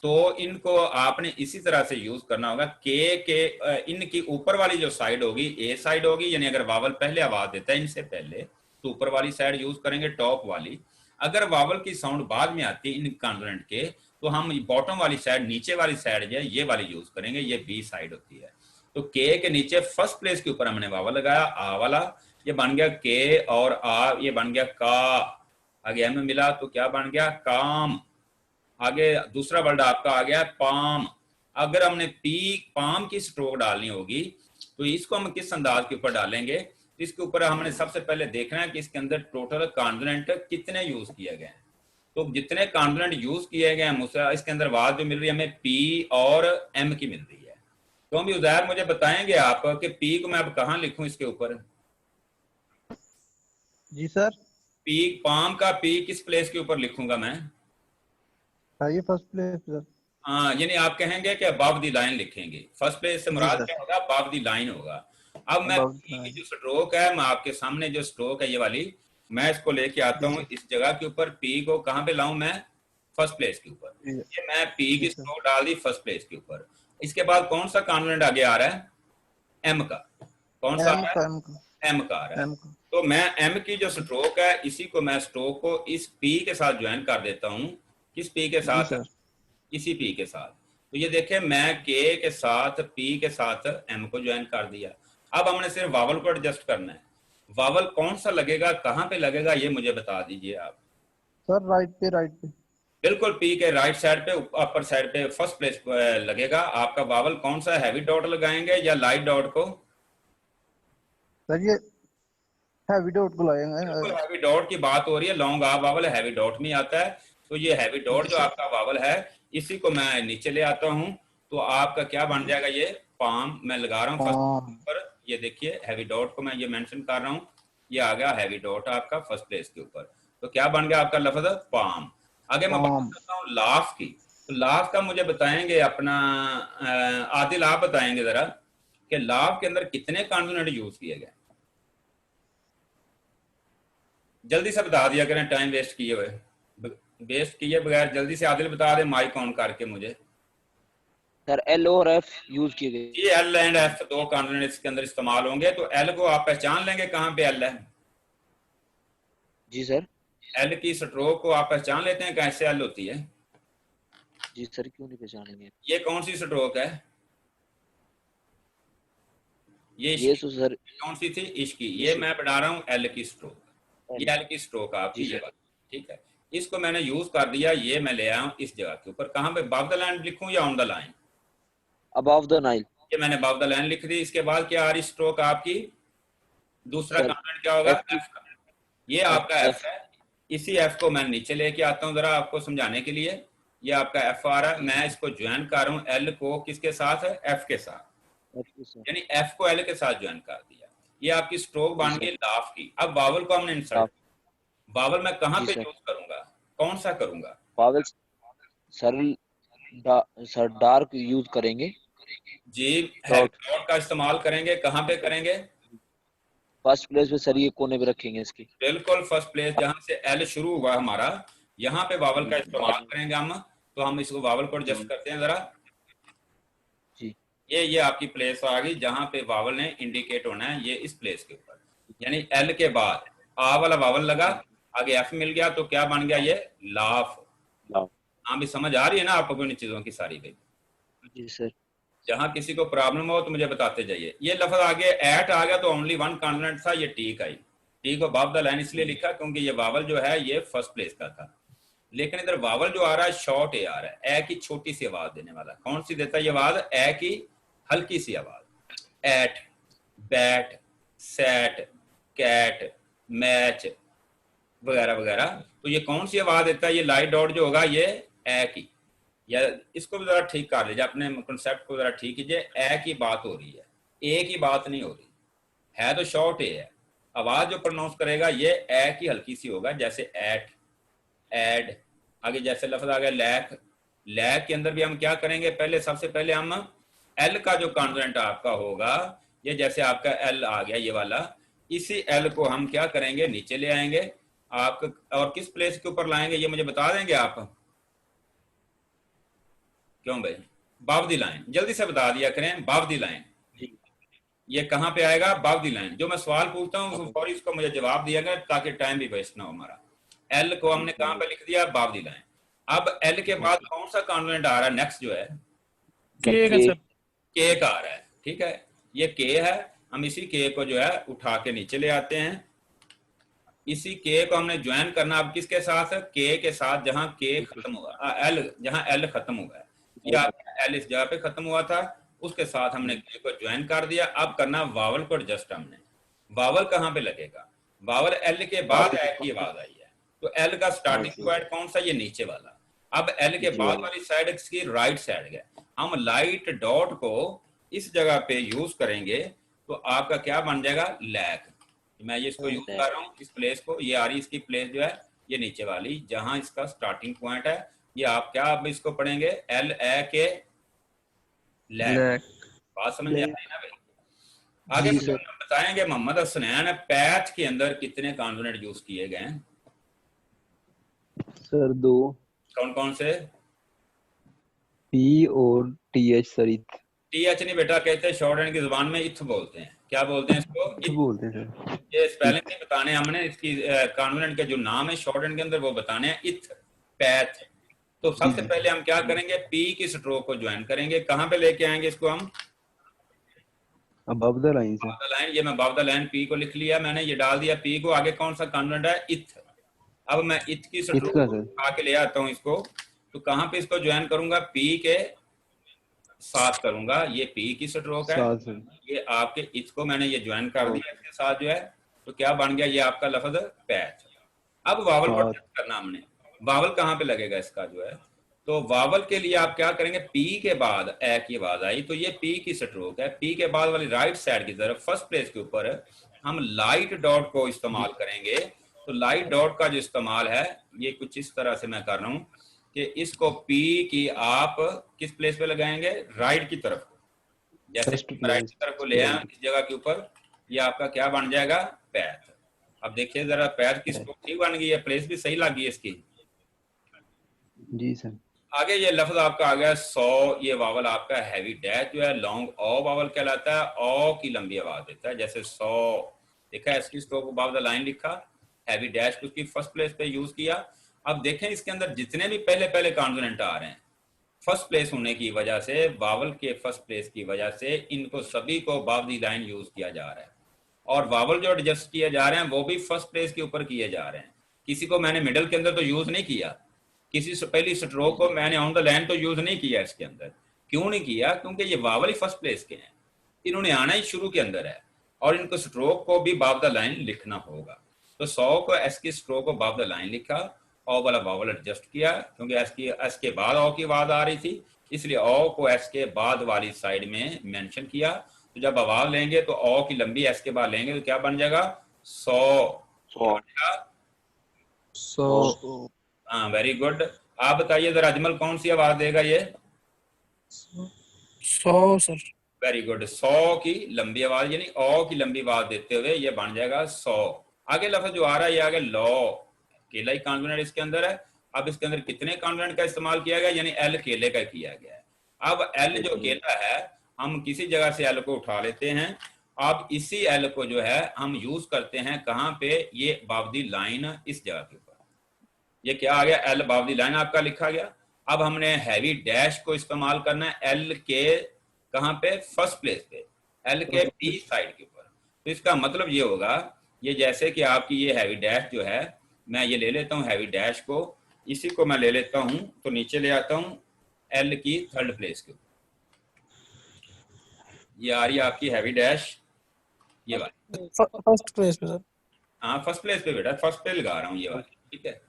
तो इनको आपने इसी तरह से यूज करना होगा। के इनकी ऊपर वाली जो साइड होगी ए साइड होगी, यानी अगर वावल पहले आवाज देता है इनसे पहले तो ऊपर वाली साइड यूज करेंगे, टॉप वाली। अगर वावल की साउंड बाद में आती है इन कॉन्सोनेंट के तो हम बॉटम वाली साइड, नीचे वाली साइड जो है ये वाली यूज करेंगे, ये बी साइड होती है। तो के नीचे फर्स्ट प्लेस के ऊपर हमने वावल लगाया, आ वाला, ये बन गया के, और आ ये बन गया का। आगे एम मिला तो क्या बन गया, काम। आगे दूसरा वर्ड आपका आ गया पाम। अगर हमने पाम की स्ट्रोक डालनी होगी तो इसको हम किस अंदाज के ऊपर डालेंगे, इसके ऊपर हमने सबसे पहले देखना है कि इसके अंदर टोटल कॉन्सोनेंट कितने यूज किए गए हैं। तो जितने कॉन्सोनेंट यूज किए गए हैं इसके अंदर आवाज जो मिल रही है हमें पी और एम की मिल रही है। तो हम उदाहरण मुझे बताएंगे आप कि पी को मैं अब कहाँ लिखूं इसके ऊपर। जी सर। पी, पाम का पी किस प्लेस के ऊपर लिखूंगा मैं? ये फर्स्ट प्लेस सर। हाँ, यानी आप कहेंगे कि अबव द लाइन लिखेंगे। फर्स्ट प्लेस से जी मुराद सर। क्या होगा? अबव द लाइन होगा। अब मैं Above पी की line। जो स्ट्रोक है, मैं आपके सामने जो स्ट्रोक है ये वाली, मैं इसको लेके आता जी हूँ सर। इस जगह के ऊपर। पी को कहाँ पे लाऊं मैं? फर्स्ट प्लेस के ऊपर। जी ये मैं पी की जी सर। स्ट्रोक डाल दी फर्स्ट प्लेस के ऊपर। इसके बाद कौन सा कॉन्वेंट आगे आ रहा है? एम का। कौन सा आ एम रहा का है? एम का एम का आ रहा है। एम का। तो मैं एम की जो स्ट्रोक है, इसी को मैं स्ट्रोक को इस पी के साथ ज्वाइन कर देता हूँ। किस पी के जी साथ? सर। इसी पी के साथ। तो ये देखें, मैं के के साथ पी के साथ एम को ज्वाइन कर दिया। अब हमने सिर्फ वावल को एडजस्ट करना है। वावल कौन सा लगेगा, कहाँ पे लगेगा, ये मुझे बता दीजिए आप। सर राइट पे, राइट पे। बिल्कुल, पी के राइट साइड पे, अपर साइड पे, फर्स्ट प्लेस लगेगा आपका। वावल कौन सा? हैवी डॉट लगाएंगे या लाइट डॉट को? सर ये हैवी डॉट को बिल्कुल लगाएंगे। हैवी डॉट की बात हो रही है। लॉन्ग आ वावल हैवी डॉट में आता है। तो ये हैवी डॉट जी जो सर। आपका वावल है, इसी को मैं नीचे ले आता हूँ। तो आपका क्या बन जाएगा? ये पाम मैं लगा रहा हूँ फर्स्ट ऊपर। ये देखिए, हैवी डॉट को मैं ये मेंशन कर रहा हूँ। ये आ गया हैवी डॉट आपका फर्स्ट प्लेस के ऊपर। तो क्या बन गया आपका लफ्ज? पाम। आगे मैं बात करता हूँ लाफ की। तो लाफ का मुझे बताएंगे अपना आदिल, आप बताएंगे जरा कि लाफ के अंदर कितने कॉन्सोनेंट यूज किए गए? जल्दी से बता दिया करें, टाइम वेस्ट किए बगैर जल्दी से आदिल बता दे, माइक ऑन करके मुझे। सर एल और एफ यूज किए गए। ये एल एंड एफ दो कॉन्सोनेंट इसके अंदर इस्तेमाल होंगे। तो एल को आप पहचान लेंगे कहाँ पे एल है? जी सर। एल की स्ट्रोक को आप पहचान लेते हैं कैसे एल होती है? जी सर, क्यों नहीं पहचानेंगे? ये कौन सी स्ट्रोक है? ये तो सर कौन सी थी? इश्की। ये मैं बढ़ा रहा हूँ एल की स्ट्रोक। ये एल की स्ट्रोक आपकी जी ये सर। बात, ठीक है। इसको मैंने यूज कर दिया। ये मैं ले आया हूँ इस जगह के ऊपर। कहाँ पे? अबव द लाइन लिखूं या on the line? Above the Nile. ये मैंने अबव द लाइन लिख दी। इसके बाद क्या आ रही स्ट्रोक आपकी? दूसरा सर, कॉन्वेंट क्या होगा? F की- एफ का। ये आपका एफ है। इसी एफ को मैं नीचे लेके आता हूँ जरा आपको समझाने के लिए। ये आपका एफ आ रहा है। मैं इसको ज्वाइन कर रहा हूँ एल को किसके साथ है? एफ के साथ। F की सर। यानी एफ को एल के साथ ज्वाइन कर दिया। ये आपकी स्ट्रोक बन गई लाफ की। अब वावल को हमने इंसर्ट। वावल मैं कहाँ जी पे सर। यूज करूंगा? कौन सा करूंगा? वावल सर डार्क यूज करेंगे। जी, डॉट का इस्तेमाल करेंगे। कहाँ पे करेंगे? फर्स्ट प्लेस पे सर ये कोने पे रखेंगे इसकी। बिल्कुल, फर्स्ट प्लेस जहां से एल शुरू हुआ हमारा, यहाँ पे वावल का इस्तेमाल करेंगे हम। तो हम इसको वावल को एडजस्ट करते हैं जरा। जी। ये आपकी प्लेस आ गई जहां पे वावल ने इंडिकेट होना है। ये इस प्लेस के ऊपर, यानी एल के बाद आ वाला वावल लगा, आगे एफ मिल गया। तो क्या बन गया? ये लाफ। हाँ, भी समझ आ रही है ना आपको इन चीजों की सारी भाई? जी सर। जहां किसी को प्रॉब्लम हो तो मुझे बताते जाइए। ये लफ्ज आगे एट आ गया तो ओनली वन कॉन्सोनेंट था, ये टी का ही। टी को अबव द लाइन इसलिए लिखा क्योंकि ये वावल जो है ये फर्स्ट प्लेस का था। लेकिन इधर वावल जो आ रहा है शॉर्ट ए आ रहा है। ए की छोटी सी आवाज देने वाला। कौन सी देता है ये आवाज? ए की हल्की सी आवाज। At, bat, set, cat, match वगैरह वगैरह। तो ये कौन सी आवाज देता है? ये लाइट डॉट जो होगा ये ए की। या इसको भी जरा ठीक कर लीजिए, अपने कंसेप्ट को जरा ठीक कीजिए। ए की बात हो रही है, ए की बात नहीं हो रही है। तो शॉर्ट ए है। आवाज जो प्रोनाउंस करेगा ये ए की हल्की सी होगा, जैसे एट, एड। आगे जैसे लफ्ज आ गया लैक। लैक के अंदर भी हम क्या करेंगे? पहले सबसे पहले हम एल का जो कॉन्सोनेंट आपका होगा, ये जैसे आपका एल आ गया ये वाला, इसी एल को हम क्या करेंगे? नीचे ले आएंगे आप। और किस प्लेस के ऊपर लाएंगे ये मुझे बता देंगे आप? क्यों भाई? Above the line. जल्दी से बता दिया करें, अबव द लाइन। ये कहाँ पे आएगा? Above the line. जो मैं सवाल पूछता हूँ फौरी इसको मुझे जवाब दिया गया ताकि टाइम भी वेस्ट ना हो हमारा। एल को हमने कहाँ पे लिख दिया? Above the line. अब एल के बाद कौन सा कॉन्सोनेंट आ रहा है नेक्स्ट जो है? के का आ रहा है। ठीक है, ये के है। हम इसी के को जो है उठा के नीचे ले आते हैं। इसी के को हमने ज्वाइन करना अब किसके साथ? के साथ जहां के खत्म हुआ, एल जहां एल खत्म हुआ है। या एल इस जगह पे खत्म हुआ था, उसके साथ हमने के को ज्वाइन कर दिया। अब करना वावल को एडजस्ट हमने। वावल कहाँ पे लगेगा? वावल एल के बाद ए की आवाज आई है, तो एल का स्टार्टिंग पॉइंट कौन सा? ये नीचे वाला। अब एल के बाद वाली साइड इसकी राइट साइड है। हम लाइट डॉट को इस जगह पे यूज करेंगे तो आपका क्या बन जाएगा? लैक। मैं ये इसको यूज कर रहा हूँ, इस प्लेस को, ये आ रही इसकी प्लेस जो है ये नीचे वाली, जहां इसका स्टार्टिंग पॉइंट है। ये आप क्या अब इसको पढ़ेंगे, एल ए के लैक। बात समझ में आ रही है ना भाई? आगे बताएंगे मोहम्मद हसनैन पैथ के अंदर कितने कॉन्सोनेंट यूज किए गए हैं? सर 2। कौन कौन से? पी और T H sir. T H नहीं बेटा, कहते हैं शॉर्ट हैंड की जुबान में इथ बोलते हैं। क्या बोलते हैं इसको? इथ बोलते हैं सर। ये स्पेलिंग नहीं बताने हमने, इसकी कॉन्सोनेंट के जो नाम है शॉर्ट हैंड के अंदर वो बताने हैं, इथ, पैथ। तो सबसे पहले हम क्या करेंगे, पी की स्ट्रोक को ज्वाइन करेंगे। कहां पे लेके आएंगे इसको हम? Above the line above the line. ये मैं अबव द लाइन पी को लिख लिया मैंने, ये डाल दिया पी को। आगे कौन सा कॉन्सोनेंट है? इथ। अब मैं इथ की स्ट्रोक आके ले आता हूँ इसको, तो कहां पे इसको ज्वाइन करूंगा? पी के साथ करूंगा। ये पी की स्ट्रोक है, ये आपके इथ को मैंने ये ज्वाइन कर दिया इसके साथ जो है, तो क्या बन गया? ये आपका लफ्ज पैथ। अब वावल को टेस्ट करना हमने, वावल कहाँ पे लगेगा इसका जो है, तो वावल के लिए आप क्या करेंगे, पी के बाद ए की आवाज आई तो ये पी की स्ट्रोक है। पी के बाद वाली राइट साइड की तरफ फर्स्ट प्लेस के ऊपर हम लाइट डॉट को इस्तेमाल करेंगे। तो लाइट डॉट का जो इस्तेमाल है ये कुछ इस तरह से मैं कर रहा हूँ कि इसको पी की आप किस प्लेस पे लगाएंगे? राइट की तरफ। जैसे राइट की तरफ को ले आए इस जगह के ऊपर, ये आपका क्या बन जाएगा? पैथ। अब देखिए जरा, पैथ की स्ट्रोक ठीक बन गई है, प्लेस भी सही लग गई इसकी। जी सर। आगे ये लफ्ज आपका आ गया 100। ये वावल आपका हैवी डैश जो है लॉन्ग ओ वावल कहलाता है, ओ की लंबी आवाज देता है। जैसे 100 देखा, इसकी स्ट्रोक अबव द लाइन लिखा, हैवी डैश को उसकी फर्स्ट प्लेस पे यूज किया। अब देखें इसके अंदर जितने भी पहले पहले कॉन्सोनेंट आ रहे हैं, फर्स्ट प्लेस होने की वजह से, वावल के फर्स्ट प्लेस की वजह से इनको सभी को अबव द लाइन यूज किया जा रहा है। और वावल जो एडजस्ट किए जा रहे हैं वो भी फर्स्ट प्लेस के ऊपर किए जा रहे हैं। किसी को मैंने मिडल के अंदर तो यूज नहीं किया, किसी से पहली स्ट्रोक को मैंने ऑन द लाइन तो यूज नहीं किया इसके अंदर। क्यों नहीं किया? क्योंकि ये वावल ही फर्स्ट प्लेस के हैं, इन्होंने आना ही शुरू के अंदर है और इनको स्ट्रोक को भी अबव द लाइन लिखना होगा। तो 100 को एस की स्ट्रोक को अबव द लाइन लिखा, ओ वाला वावल एडजस्ट किया क्योंकि एस के बाद ओ की आवाज आ रही थी, इसलिए ओ को एस के बाद वाली साइड में मेंशन किया। तो जब आवाज लेंगे तो ओ की लंबी एस के बाद लेंगे तो क्या बन जाएगा? 100। हाँ, वेरी गुड। आप बताइए जरा अजमल, कौन सी आवाज देगा ये? 100 सर। Very good. 100 की लंबी आवाज यानी ओ की लंबी आवाज देते हुए ये बन जाएगा 100। आगे लफ्ज जो आ रहा है ये आगे लॉ, केला ही कॉन्सोनेंट इसके अंदर है। अब इसके अंदर कितने कॉन्सोनेंट का इस्तेमाल किया गया? यानी एल केले का किया गया है। अब एल जो केला है, हम किसी जगह से एल को उठा लेते हैं। अब इसी एल को जो है हम यूज करते हैं कहाँ पे? ये अबव द लाइन, इस जगह के ऊपर। ये क्या आ गया? एल अबव द लाइन आपका लिखा गया। अब हमने हैवी डैश को इस्तेमाल करना है एल के कहाँ पे? फर्स्ट प्लेस पे, एल के बी साइड के ऊपर। तो इसका मतलब ये होगा, ये जैसे कि आपकी ये हैवी डैश जो है, मैं ये ले लेता हूँ हैवी डैश को, इसी को मैं ले लेता हूँ तो नीचे ले आता हूँ एल की थर्ड प्लेस के ऊपर। ये आ रही है आपकी हैवी डैश, ये वाली फर्स्ट प्लेस पे सर। हाँ फर्स्ट प्लेस पे बेटा, फर्स्ट पे लगा रहा हूँ ये वाली, ठीक है।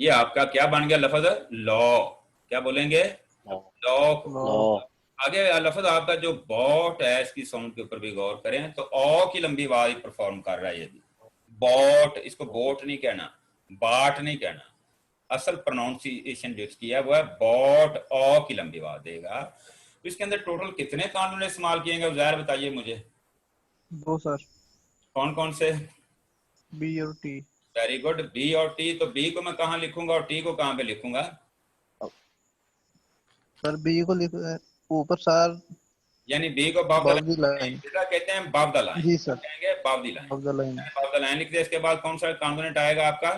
ये आपका क्या बन गया लफ्ज? लॉ। क्या बोलेंगे? लॉ। आगे लफ्ज आपका जो बॉट है, इसकी साउंड के ऊपर भी गौर करें तो ओ की लंबी आवाज परफॉर्म कर रहा है ये बॉट। इसको बोट नहीं कहना, बाट नहीं कहना, असल प्रोनाउंसिएशन जो इसकी है वो है बॉट, ओ की लंबी आवाज देगा। तो इसके अंदर टोटल कितने कानून इस्तेमाल किए गए ज़ाहिर बताइए मुझे? 2 सर। कौन कौन से? बी और टी। वेरी गुड, बी और टी। तो बी को मैं कहाँ लिखूंगा और टी को कहाँ पे लिखूंगा? सर बी को लिख ऊपर सर, यानी बी को अबव द लाइन कहते हैं, अबव द लाइन। जी सर, कहेंगे above the line. Above the line. Above the line लिख दिया। इसके बाद कौन सा कॉम्पोनेंट आएगा आपका?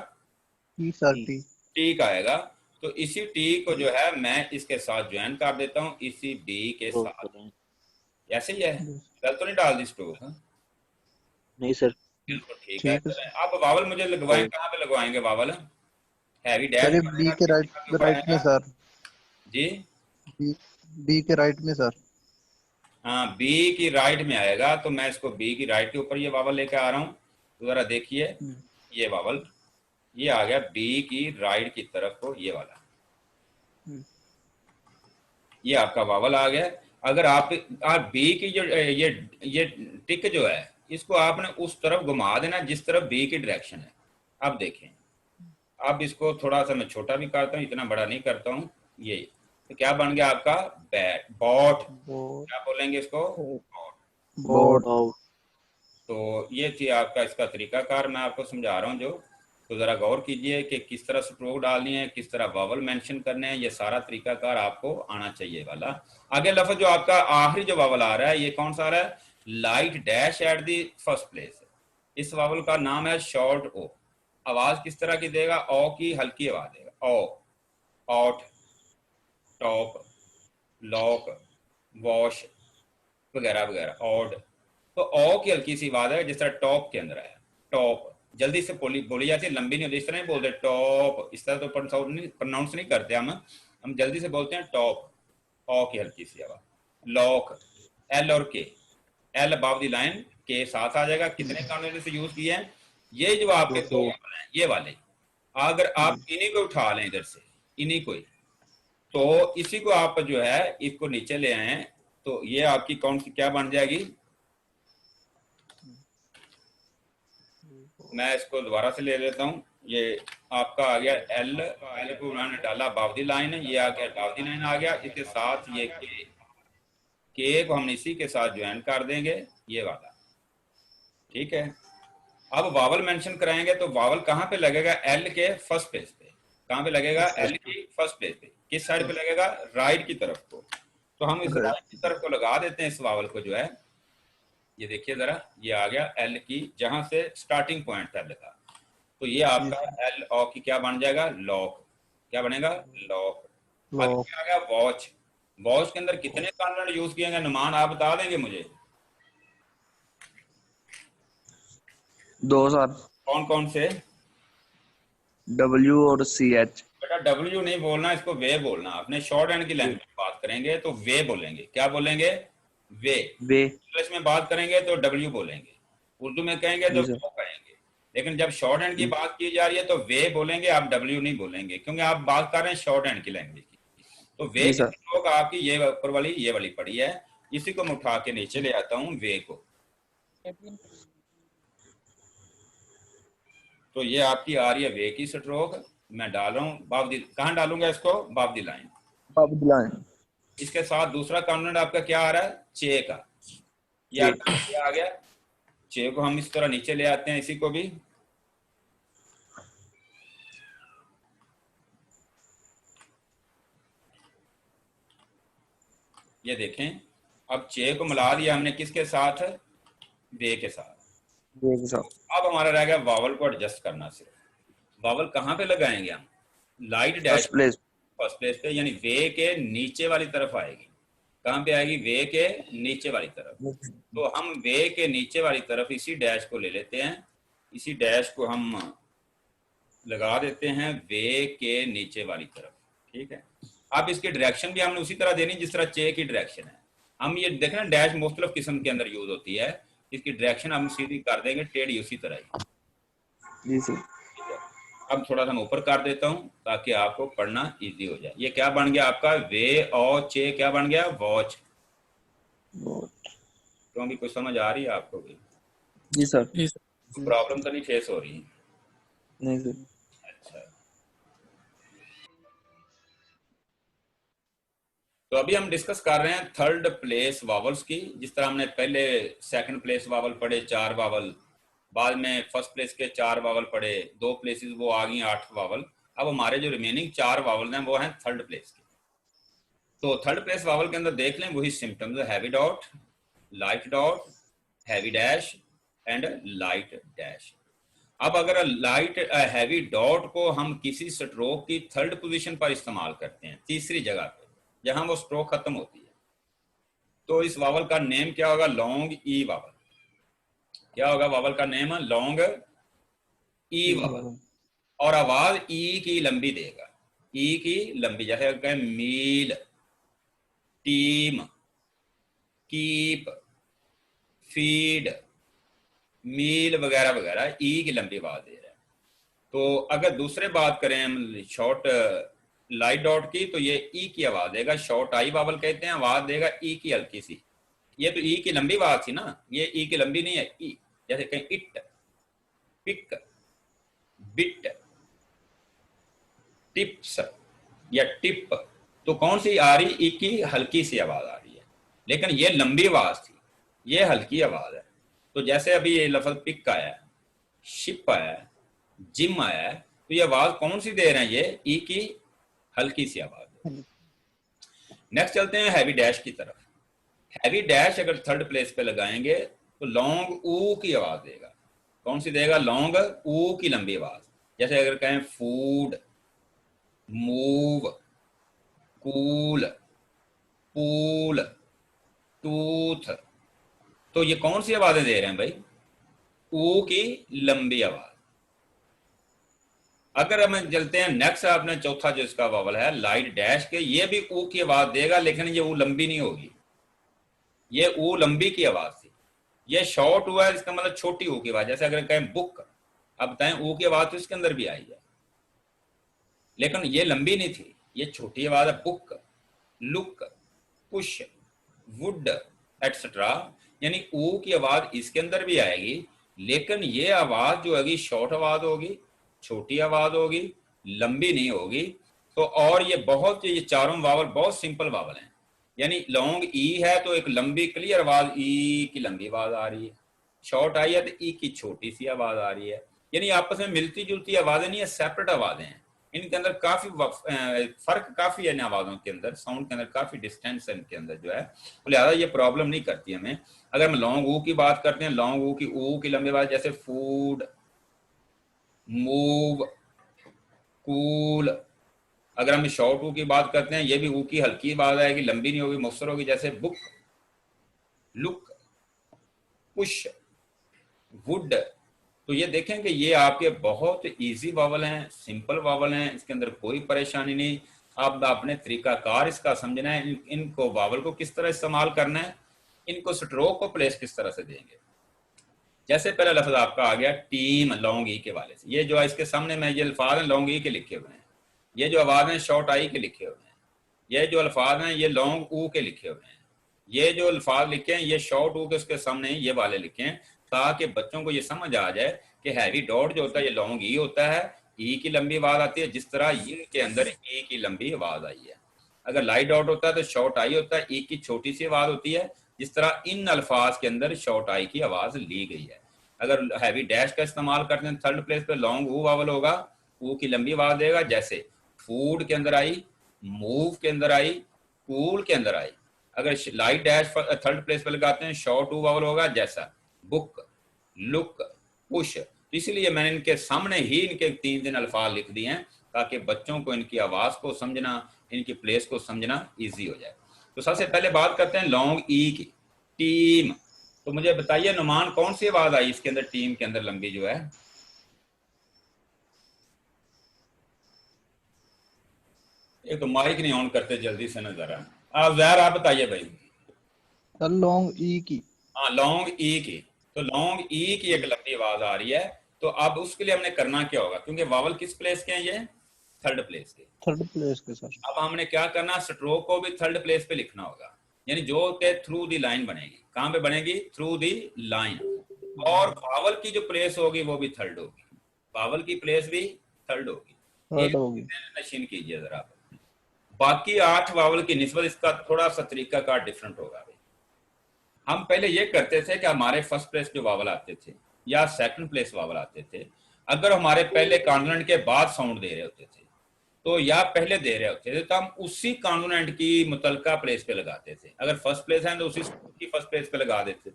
T sir, T. टी का आएगा। तो इसी टी को जो है मैं इसके साथ ज्वाइन कर देता हूँ, इसी बी के साथ। ऐसे ही है, गलत तो नहीं डाल दी स्ट्रोक? नहीं सर, बिल्कुल ठीक है। अब वावल मुझे लगवाएं, कहाँ पे लगवाएंगे वावल? हैवी डैश बी के राइट में सर जी, बी के राइट में सर। हाँ बी की राइट में आएगा, तो मैं इसको बी की राइट के ऊपर ये वावल लेके आ रहा हूँ। तो जरा देखिए ये वावल, ये आ गया बी की राइट की तरफ को, ये वाला, ये आपका वावल आ गया। अगर आप बी की जो ये टिक जो है, इसको आपने उस तरफ घुमा देना जिस तरफ बी की डायरेक्शन है। अब देखें, अब इसको थोड़ा सा मैं छोटा भी करता हूँ, इतना बड़ा नहीं करता हूँ। ये तो क्या बन गया आपका बैट, बॉट, क्या बोलेंगे इसको, बोर्ड। तो ये थी आपका इसका तरीकाकार, मैं आपको समझा रहा हूँ जो। तो ज़रा गौर कीजिए कि किस तरह स्ट्रोक डालनी है, किस तरह वावल मेंशन करने हैं, ये सारा तरीकाकार आपको आना चाहिए वाला। आगे लफ्ज़ जो आपका आखिरी जो वावल आ रहा है, ये कौन सा आ रहा है, light dash at the first place. इस वावल का नाम है शॉर्ट ओ। आवाज़ किस तरह की देगा, ओ की हल्की आवाज़ देगा, ओ, आउट, टॉप, लॉक, वॉश वगैरह वगैरह, ऑड। तो ओ की हल्की सी आवाज है, जिस तरह टॉप के अंदर है, टॉप जल्दी से बोली जाती है, लंबी नहीं होती, इस तरह नहीं बोलते टॉप, इस तरह तो प्रोनाउंस नहीं करते हम जल्दी से बोलते हैं टॉप, ओ की हल्की सी आवाज। लॉक, एल और के, एल अबव द लाइन, के साथ आ जाएगा। कितने कॉन्वेंट से यूज किए हैं, ये जो आपके दो हैं ये वाले, अगर आप इन्हीं को उठा लें इधर से, इन्हीं को ही, तो इसी को आप जो है इसको नीचे ले आए, तो ये आपकी कौन सी क्या बन जाएगी, मैं इसको दोबारा से ले लेता हूँ। ये आपका आ गया एल को उन्होंने डाला अबव द लाइन, ये आ गया अबव द लाइन आ गया, इसके साथ ये के को हम इसी के साथ ज्वाइन कर देंगे, ये वाला, ठीक है। अब वावल मेंशन कराएंगे तो वावल कहाँ पे लगेगा, एल के फर्स्ट पेज पे। कहाँ पे लगेगा, एल की फर्स्ट पेज पे। किस साइड पे लगेगा, राइट की तरफ को। तो हम इस राइट की तरफ को लगा देते हैं इस वावल को जो है, ये देखिए जरा, ये आ गया एल की, जहां से स्टार्टिंग पॉइंट था एल का, तो ये आपका एल ओ की क्या बन जाएगा, लॉक। क्या बनेगा, लॉक। अब क्या आ गया, वॉच। वॉच के अंदर कितने कॉन्वेंट यूज किए गए, नुमान आप बता देंगे मुझे, 2 सर। कौन कौन से, W और CH। बेटा डब्ल्यू नहीं बोलना, इसको वे बोलना। आपने शॉर्ट हैंड की लैंग्वेज में बात करेंगे तो वे बोलेंगे। क्या बोलेंगे, वे। इंग्लिश में बात करेंगे तो डब्ल्यू बोलेंगे, उर्दू में कहेंगे तो वो कहेंगे। लेकिन जब शॉर्ट हैंड की बात की जा रही है तो वे बोलेंगे, आप डब्ल्यू नहीं बोलेंगे, क्योंकि आप बात कर रहे हैं शॉर्ट हैंड की लैंग्वेज की। तो वे की आपकी ये ऊपर वाली ये वाली पड़ी है, इसी को मैं उठा के नीचे ले आता हूँ वे को। तो ये आपकी आ रही है वे की स्ट्रोक, मैं डाल रहा हूँ कहाँ डालूंगा इसको, बाब दी लाइन। इसके साथ दूसरा कॉन्वेंट आपका क्या आ रहा है, चे का, ये आ गया। चे को हम इस तरह नीचे ले आते हैं, इसी को भी ये देखें। अब चे को मिला दिया हमने किसके साथ, वे के साथ। अब हमारा रह गया वावल को एडजस्ट करना। सिर्फ वावल कहाँ पे लगाएंगे हम, लाइट डैश फर्स्ट प्लेस पे, यानी वे के नीचे वाली तरफ आएगी। कहाँ पे आएगी, वे के नीचे वाली तरफ। तो हम वे के नीचे वाली तरफ इसी डैश को ले लेते हैं, इसी डैश को हम लगा देते हैं वे के नीचे वाली तरफ, ठीक है। अब इसकी डायरेक्शन भी हमने उसी तरह देनी जिस तरह चे की डायरेक्शन है। हम ये देखें ना, डैश मुख्तलिफ किस्म के अंदर यूज होती है, इसकी डायरेक्शन हम सीधी कर देंगे टेढ़ी उसी तरह ही। जी सर। अब थोड़ा सा मैं ऊपर कर देता हूँ ताकि आपको पढ़ना इजी हो जाए। ये क्या बन गया आपका, वे और चे क्या बन गया, वॉच। क्यों भी कुछ समझ आ रही है आपको भी? जी सर। प्रॉब्लम तो नहीं फेस हो रही? नहीं सर। अच्छा, तो अभी हम डिस्कस कर रहे हैं थर्ड प्लेस वावल्स की। जिस तरह हमने पहले सेकंड प्लेस वावल पढ़े 4 वावल, बाद में फर्स्ट प्लेस के 4 वावल पढ़े, 2 प्लेसेस वो आ गई 8 वावल। अब हमारे जो रिमेनिंग 4 वावल हैं वो हैं थर्ड प्लेस के। तो थर्ड प्लेस वावल के अंदर देख लें वही symptoms, heavy dot, light dot, heavy dash and light dash. अब अगर लाइट हैवी डॉट को हम किसी स्ट्रोक की थर्ड पोजीशन पर इस्तेमाल करते हैं, तीसरी जगह पे जहां वो स्ट्रोक खत्म होती है, तो इस वावल का नेम क्या होगा, लॉन्ग ई वावल। क्या होगा वावल का नेम, लॉन्ग ई वावल। और आवाज ई की लंबी देगा, ई की लंबी, जैसे कहें मील, टीम, कीप, फीड, मील वगैरह वगैरह, ई की लंबी आवाज दे रहा है। तो अगर दूसरे बात करें हम शॉर्ट लाइट डॉट की, तो ये ई की आवाज देगा, शॉर्ट आई वावल कहते हैं, आवाज देगा ई की हल्की सी, ये तो ई की लंबी आवाज थी ना, ये ई की लंबी नहीं है। ई जैसे कहीं इट, पिक, बिट, टिप्स या टिप, तो कौन सी आ रही? ई की हल्की सी आवाज आ रही है, लेकिन ये लंबी आवाज थी, ये हल्की आवाज है। तो जैसे अभी ये लफ्ज पिक आया है, शिप आया है, जिम आया है, तो ये आवाज कौन सी दे रहे हैं? ये ई की हल्की सी आवाज। नेक्स्ट चलते हैं हैवी डैश की तरफ। हैवी डैश अगर थर्ड प्लेस पे लगाएंगे तो लॉन्ग ऊ की आवाज देगा। कौन सी देगा? लॉन्ग ऊ की लंबी आवाज। जैसे अगर कहें food, move, cool, pool, tooth, तो ये कौन सी आवाजें दे रहे हैं भाई? ऊ की लंबी आवाज। अगर हम चलते हैं नेक्स्ट, आपने चौथा जो इसका वावल है लाइट डैश के, ये भी ऊ की आवाज देगा, लेकिन ये ऊ लंबी नहीं होगी, ये ऊ लंबी की आवाज थी। ये शॉर्ट हुआ है, इसका मतलब छोटी ऊ की आवाज। जैसे अगर कहें बुक, अब बताएं ऊ की आवाज तो इसके अंदर भी आई है, लेकिन ये लंबी नहीं थी, ये छोटी आवाज है। Book, look, push, would etcetera, यानी ऊ की आवाज इसके अंदर भी आएगी, लेकिन ये आवाज जो होगी शॉर्ट आवाज होगी, छोटी आवाज होगी, लंबी नहीं होगी। तो और ये बहुत, ये चारों वावल बहुत सिंपल वावल हैं। यानी लॉन्ग ई है तो एक लंबी क्लियर आवाज ई की लंबी आवाज आ रही है, शॉर्ट आई है तो ई की छोटी सी आवाज आ रही है। यानी आपस में मिलती जुलती आवाजें नहीं है, सेपरेट आवाजें हैं। इनके अंदर काफी फर्क काफी है इन आवाजों के अंदर, साउंड के अंदर काफी डिस्टेंस है इनके अंदर जो है, तो लिहाजा ये प्रॉब्लम नहीं करती हमें। अगर हम लॉन्ग ऊ की बात करते हैं, लॉन्ग ऊ की लंबी आवाज, जैसे फूड, मूव, कूल। अगर हम शॉर्ट ऊ की बात करते हैं, ये भी ऊ की हल्की आवाज आएगी, लंबी नहीं होगी, मुख्तसर होगी। जैसे बुक, लुक, पुश, वुड। तो ये देखें कि ये आपके बहुत इजी वावल हैं, सिंपल वावल हैं, इसके अंदर कोई परेशानी नहीं। आप अपने तरीकाकार इसका समझना है, इनको वावल को किस तरह इस्तेमाल करना है, इनको स्ट्रोक को प्लेस किस तरह से देंगे। जैसे पहला लफ्ज आपका आ गया टीम, लॉन्ग ई के वाले से। ये जो इसके सामने में ये अल्फाज हैं लॉन्ग ई के लिखे हुए हैं, ये जो आवाज हैं शॉर्ट आई के लिखे हुए हैं, ये जो अल्फाज हैं ये लॉन्ग ऊ के लिखे हुए हैं, ये जो अल्फाज लिखे हैं ये शॉर्ट ऊ के उसके सामने ये वाले लिखे हैं, ताकि बच्चों को ये समझ आ जाए कि हैवी डॉट जो होता है ये लॉन्ग ई होता है, ई की लंबी आवाज आती है, जिस तरह ई के अंदर ई की लंबी आवाज आई है। अगर लाइट डॉट होता है तो शॉर्ट आई होता है, ई की छोटी सी आवाज होती है, जिस तरह इन अल्फाज के अंदर शॉर्ट आई की आवाज ली गई है। अगर हैवी डैश का इस्तेमाल करते हैं थर्ड प्लेस पे लॉन्ग ऊ वावल होगा, ऊ की लंबी आवाज देगा। जैसे फूड के अंदर आई, मूव के अंदर आई, कूल के अंदर आई। अगर लाइट डैश थर्ड प्लेस पे लगाते हैं शॉर्ट ऊ वावल होगा, जैसा बुक, लुक, पुश। तो इसलिए मैंने इनके सामने ही इनके 3 अल्फाज लिख दिए हैं, ताकि बच्चों को इनकी आवाज को समझना, इनकी प्लेस को समझना इजी हो जाए। तो सबसे पहले बात करते हैं लॉन्ग ई की, टीम। तो मुझे बताइए नुमान, कौन सी आवाज आई इसके अंदर, टीम के अंदर लंबी जो है? एक तो माइक नहीं ऑन करते जल्दी से ना जरा। आप जहर आप बताइए भाई। लॉन्ग ई की। हाँ लॉन्ग ई की, तो लॉन्ग ई की एक लंबी आवाज आ रही है। तो अब उसके लिए हमने करना क्या होगा, क्योंकि वावल किस प्लेस के हैं? ये थर्ड प्लेस के। थर्ड प्लेस के सर। अब हमने क्या करना, स्ट्रोक को भी थर्ड प्लेस पे लिखना होगा, यानी जो के थ्रू दी लाइन बनेगी। कहां पे बनेगी? Through the line. और वावल की जो प्लेस होगी वो भी थर्ड होगी, वावल की प्लेस भी थर्ड होगी। थर्ड होगी। मशीन कीजिए जरा। बाकी 8 वावल की निस्बत इसका थोड़ा सा तरीका का डिफरेंट होगा। हम पहले ये करते थे कि हमारे फर्स्ट प्लेस जो वावल आते थे या सेकंड प्लेस वावल आते थे, अगर हमारे पहले कॉन्सोनेंट के बाद साउंड दे रहे होते थे तो या पहले दे रहे होते थे तो हम उसी कॉन्सोनेंट की मुतलका प्लेस पे लगाते थे। अगर फर्स्ट प्लेस है तो उसी की फर्स्ट प्लेस पे लगा देते थे,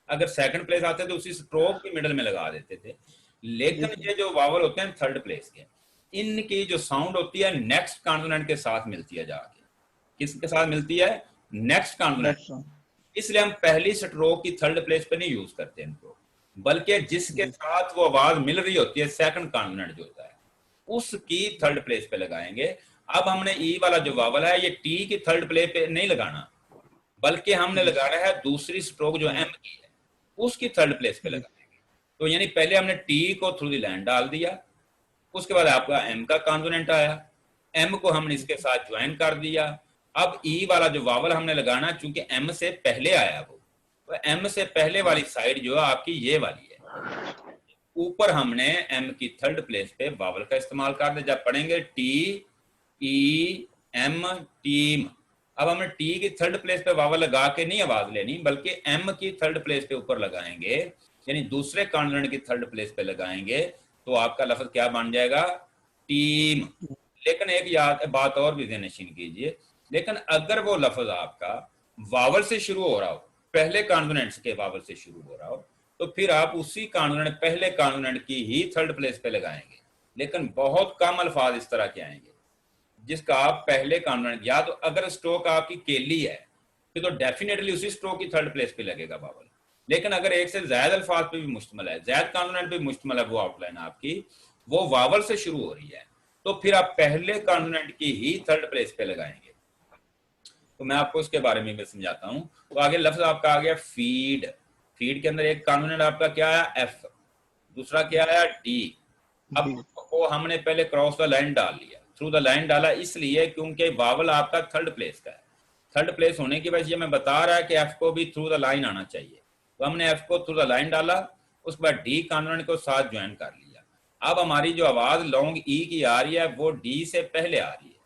अगर सेकंड प्लेस आते तो उसी स्ट्रोक की मिडल में लगा देते थे। लेकिन ये जो वावल होते हैं थर्ड प्लेस के, इनकी जो साउंड होती है नेक्स्ट कॉन्सोनेंट के साथ मिलती है जाके। किसके साथ मिलती है? Next consonant. इसलिए हम पहली स्ट्रोक की थर्ड प्लेस पे नहीं यूज करते इनको, बल्कि जिसके साथ वो आवाज मिल रही होती है सेकंड कॉन्सोनेंट जो होता है उसकी थर्ड प्लेस पे लगाएंगे। अब हमने ई वाला जो वावल है ये टी की थर्ड प्लेस पे नहीं लगाना, बल्कि हमने लगाना है दूसरी स्ट्रोक जो एम की है उसकी थर्ड प्लेस पे लगाएंगे। तो यानी पहले हमने टी को थ्रू दी लाइन डाल दिया, उसके बाद आपका एम का कॉन्सोनेंट आया, एम को हमने इसके साथ ज्वाइन कर दिया, अब ई वाला जो वावल हमने लगाना, चूंकि एम से पहले आया वो, तो एम से पहले वाली साइड जो है आपकी ये वाली है। ऊपर हमने एम की थर्ड प्लेस पे वावल का इस्तेमाल कर दिया। जब पढ़ेंगे टी ई एम टीम, अब हमें टी की थर्ड प्लेस पे वावल लगा के नहीं आवाज लेनी, बल्कि एम की थर्ड प्लेस पे ऊपर लगाएंगे, यानी दूसरे कॉन्सोनेंट की थर्ड प्लेस पे लगाएंगे, तो आपका लफ्ज क्या बन जाएगा? टीम। लेकिन एक याद बात और भी ध्यानशीन कीजिए, लेकिन अगर वो लफ्ज आपका वावल से शुरू हो रहा हो, पहले कॉन्सोनेंट्स के वावल से शुरू हो रहा हो, तो फिर आप उसी कॉन्सोनेंट, पहले कॉन्सोनेंट की ही थर्ड प्लेस पे लगाएंगे। लेकिन बहुत कम अल्फाज इस तरह के आएंगे जिसका आप पहले कॉन्सोनेंट, या तो अगर स्ट्रोक आपकी केली है फिर तो डेफिनेटली उसी स्ट्रोक की थर्ड प्लेस पे लगेगा वावल। लेकिन अगर एक से ज्यादा अल्फाज पे भी मुश्तमिल है, ज्यादा कॉन्सोनेंट पे मुश्तमिल है वो आउटलाइन आपकी, वो वावल से शुरू हो रही है, तो फिर आप पहले कॉन्सोनेंट की ही थर्ड प्लेस पे लगाएंगे। तो मैं आपको इसके बारे में भी समझाता हूं। तो आगे लफ्ज आपका आ गया फीड। फीड के अंदर एक कॉन्सोनेंट आपका क्या आया? एफ। दूसरा क्या आया? डी। अब वो हमने पहले क्रॉस द लाइन डाल लिया, थ्रू द लाइन डाला, इसलिए क्योंकि वावल आपका थर्ड प्लेस का है। थर्ड प्लेस होने की वजह से मैं बता रहा है कि एफ को भी थ्रू द लाइन आना चाहिए, तो हमने एफ को थ्रू द लाइन डाला, उसके बाद डी कॉन्सोनेंट को साथ ज्वाइन कर लिया। अब हमारी जो आवाज लॉन्ग ई की आ रही है वो डी से पहले आ रही है,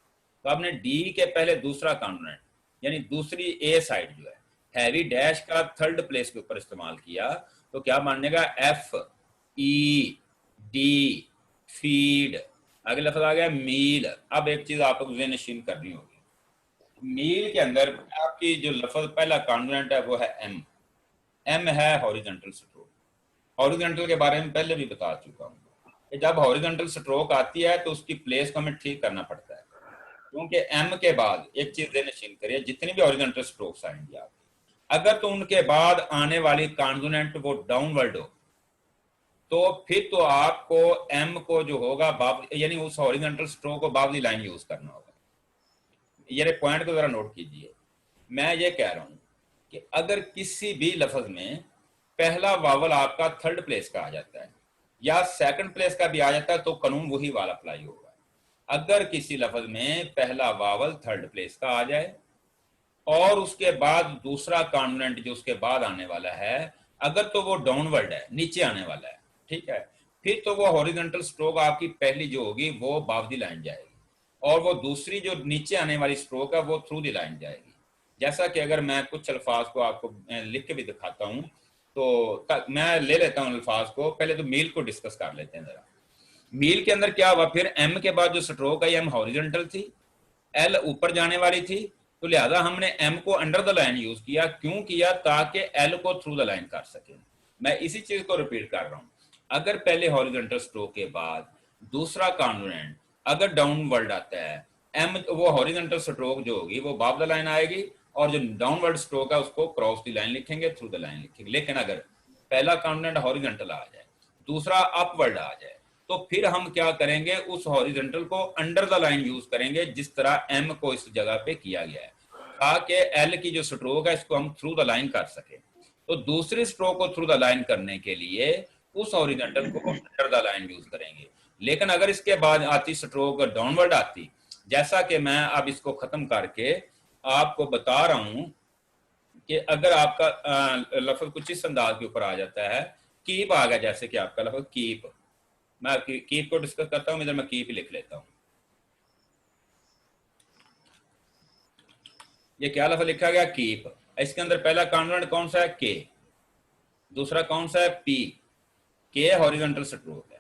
तो आपने डी के पहले दूसरा कॉन्सोनेंट यानी दूसरी ए साइड जो है हैवी डैश का थर्ड प्लेस के ऊपर इस्तेमाल किया, तो क्या बनेगा? F E D feed. अगला लफ्ज आ गया मील। अब एक चीज आपको नशीन करनी होगी, मील के अंदर आपकी जो लफ्ज पहला कॉन्सोनेंट है वो है एम। एम है हॉरिजॉन्टल स्ट्रोक। हॉरिजॉन्टल के बारे में पहले भी बता चुका हूँ कि जब हॉरिजॉन्टल स्ट्रोक आती है तो उसकी प्लेस को हमें ठीक करना पड़ता है, क्योंकि एम के बाद एक चीज नशीन करिए, जितनी भी हॉरिजॉन्टल स्ट्रोक्स आएंगी आपकी, अगर तो उनके बाद आने वाली कॉन्सोनेंट वो डाउनवर्ड हो, तो फिर तो आपको एम को जो होगा यानी उस हॉरिजॉन्टल स्ट्रोक को बावली लाइन यूज करना होगा। ये पॉइंट को जरा नोट कीजिए। मैं ये कह रहा हूं कि अगर किसी भी लफ्ज में पहला वावल आपका थर्ड प्लेस का आ जाता है या सेकंड प्लेस का भी आ जाता है, तो कानून वही वाला अप्लाई होगा। अगर किसी लफ्ज में पहला वावल थर्ड प्लेस का आ जाए और उसके बाद दूसरा कॉन्सोनेंट जो उसके बाद आने वाला है, अगर तो वो डाउनवर्ड है, नीचे आने वाला है, ठीक है, फिर तो वो हॉरिजॉन्टल स्ट्रोक आपकी पहली जो होगी वो बाव दी लाइन जाएगी, और वो दूसरी जो नीचे आने वाली स्ट्रोक है वो थ्रू दी लाइन जाएगी। जैसा कि अगर मैं कुछ अल्फाज को आपको लिख के भी दिखाता हूं, तो मैं ले लेता हूं अल्फाज को। पहले तो मील को डिस्कस कर लेते हैं जरा। मील के अंदर क्या हुआ? फिर एम के बाद जो स्ट्रोक है एम हॉरिजॉन्टल थी, एल ऊपर जाने वाली थी, तो लिहाजा हमने एम को अंडर द लाइन यूज किया। क्यों किया? ताकि एल को थ्रू द लाइन कर सके। मैं इसी चीज को रिपीट कर रहा हूं। अगर पहले हॉरिजॉन्टल स्ट्रोक के बाद दूसरा कॉन्सोनेंट अगर डाउनवर्ड आता है, एम वो हॉरिजॉन्टल स्ट्रोक जो होगी वो बाब द लाइन आएगी, और जो डाउनवर्ड स्ट्रोक है उसको क्रॉस द लाइन लिखेंगे, थ्रू द लाइन लिखेंगे। लेकिन अगर पहला कॉन्सोनेंट हॉरिजॉन्टल आ जाए, दूसरा अपवर्ड आ जाए, तो फिर हम क्या करेंगे? उस हॉरिजॉन्टल को अंडर द लाइन यूज करेंगे, जिस तरह एम को इस जगह पे किया गया है, ताकि एल की जो स्ट्रोक है इसको हम थ्रू द लाइन कर सके। तो दूसरी स्ट्रोक को थ्रू द लाइन करने के लिए उस हॉरिजॉन्टल को अंडर द लाइन यूज करेंगे। लेकिन अगर इसके बाद आती स्ट्रोक डाउनवर्ड आती, जैसा कि मैं अब इसको खत्म करके आपको बता रहा हूं कि अगर आपका लफ्ज कुछ इस अंदाज के ऊपर आ जाता है, कीप आ गया, जैसे कि आपका लफ्ज कीप, मैं कीप को डिस्कस करता हूं, इधर मैं कीप लिख लेता हूं। ये क्या लफ्ज लिखा गया? कीप। इसके अंदर पहला कॉन्सोनेंट कौन सा है? के। दूसरा कौन सा है? पी। के हॉरिजॉन्टल स्ट्रोक है,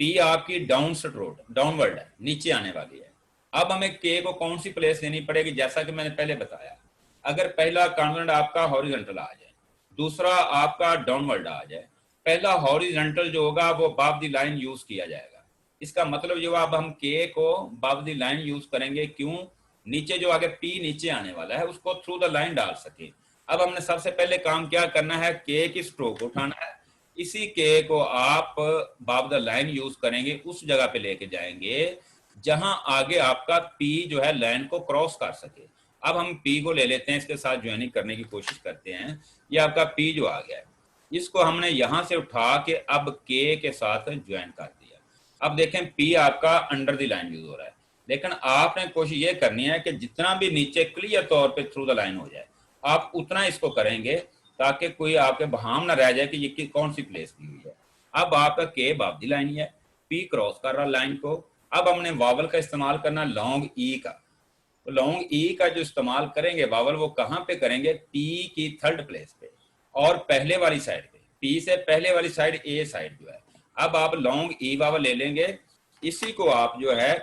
पी आपकी डाउन स्ट्रोक, डाउनवर्ड है, नीचे आने वाली है। अब हमें के को कौन सी प्लेस देनी पड़ेगी? जैसा कि मैंने पहले बताया, अगर पहला कॉन्सोनेंट आपका हॉरिजॉन्टल आ जाए, दूसरा आपका डाउनवर्ड आ जाए, पहला हॉरिजॉन्टल जो होगा वो बाब दी लाइन यूज किया जाएगा। इसका मतलब जो अब हम के को बाब दी लाइन यूज करेंगे। क्यों? नीचे जो आगे पी नीचे आने वाला है उसको थ्रू द लाइन डाल सके। अब हमने सबसे पहले काम क्या करना है? के की स्ट्रोक उठाना है। इसी के को आप बाब द लाइन यूज करेंगे, उस जगह पे लेके जाएंगे जहां आगे आपका पी जो है लाइन को क्रॉस कर सके। अब हम पी को ले लेते हैं, इसके साथ ज्वाइनिंग करने की कोशिश करते हैं। ये आपका पी जो आ गया है, इसको हमने यहां से उठा के अब के साथ ज्वाइन कर दिया। अब देखें पी आपका अंडर द लाइन यूज हो रहा है, लेकिन आपने कोशिश ये करनी है कि जितना भी नीचे क्लियर तौर पे थ्रू द लाइन हो जाए, आप उतना इसको करेंगे ताकि कोई आपके बहाम ना रह जाए कि ये कौन सी प्लेस दी हुई है। अब आपका के बाबदी लाइन है, पी क्रॉस कर रहा लाइन को। अब हमने वावल का इस्तेमाल करना लॉन्ग ई का। तो लॉन्ग ई का जो इस्तेमाल करेंगे वावल, वो कहाँ पे करेंगे? पी की थर्ड प्लेस पे और पहले वाली साइड पे, पी से पहले वाली साइड ए साइड जो है। अब आप लॉन्ग ई वावल ले लेंगे, इसी को आप जो है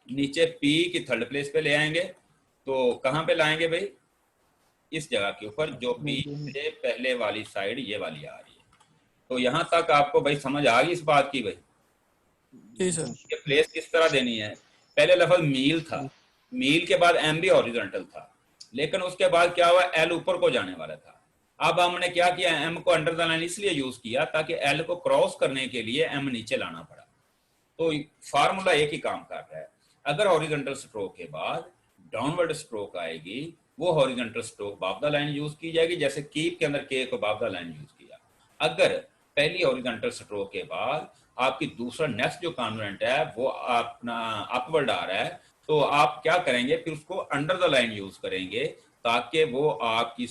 नीचे पी की थर्ड प्लेस पे ले आएंगे। तो कहाँ पे लाएंगे भाई? इस जगह के ऊपर जो पी से पहले वाली साइड ये वाली आ रही है। तो यहाँ तक आपको भाई समझ आ गई इस बात की भाई? जी सर। ये प्लेस किस तरह देनी है? पहले लफ्ज मील था, मील के बाद एम भी हॉरिजॉन्टल था, लेकिन उसके बाद क्या हुआ? एल ऊपर को जाने वाला था। अब हमने क्या किया? एम को अंडर द लाइन इसलिए यूज किया ताकि एल को क्रॉस करने के लिए एम नीचे लाना पड़ा। तो फार्मूला एक ही काम कर रहा है। अगर हॉरिजॉन्टल स्ट्रोक के बाद डाउनवर्ड स्ट्रोक आएगी, वो हॉरिजॉन्टल स्ट्रोक बाब द लाइन यूज की जाएगी, जैसे कीप के अंदर के को बाब द लाइन यूज किया। अगर पहली हॉरिजॉन्टल स्ट्रोक के बाद आपकी दूसरा नेक्स्ट जो कॉन्सोनेंट है वो अपना अपवर्ड आ रहा है, तो आप क्या करेंगे? फिर उसको अंडर द लाइन यूज करेंगे ताकि वो आपकी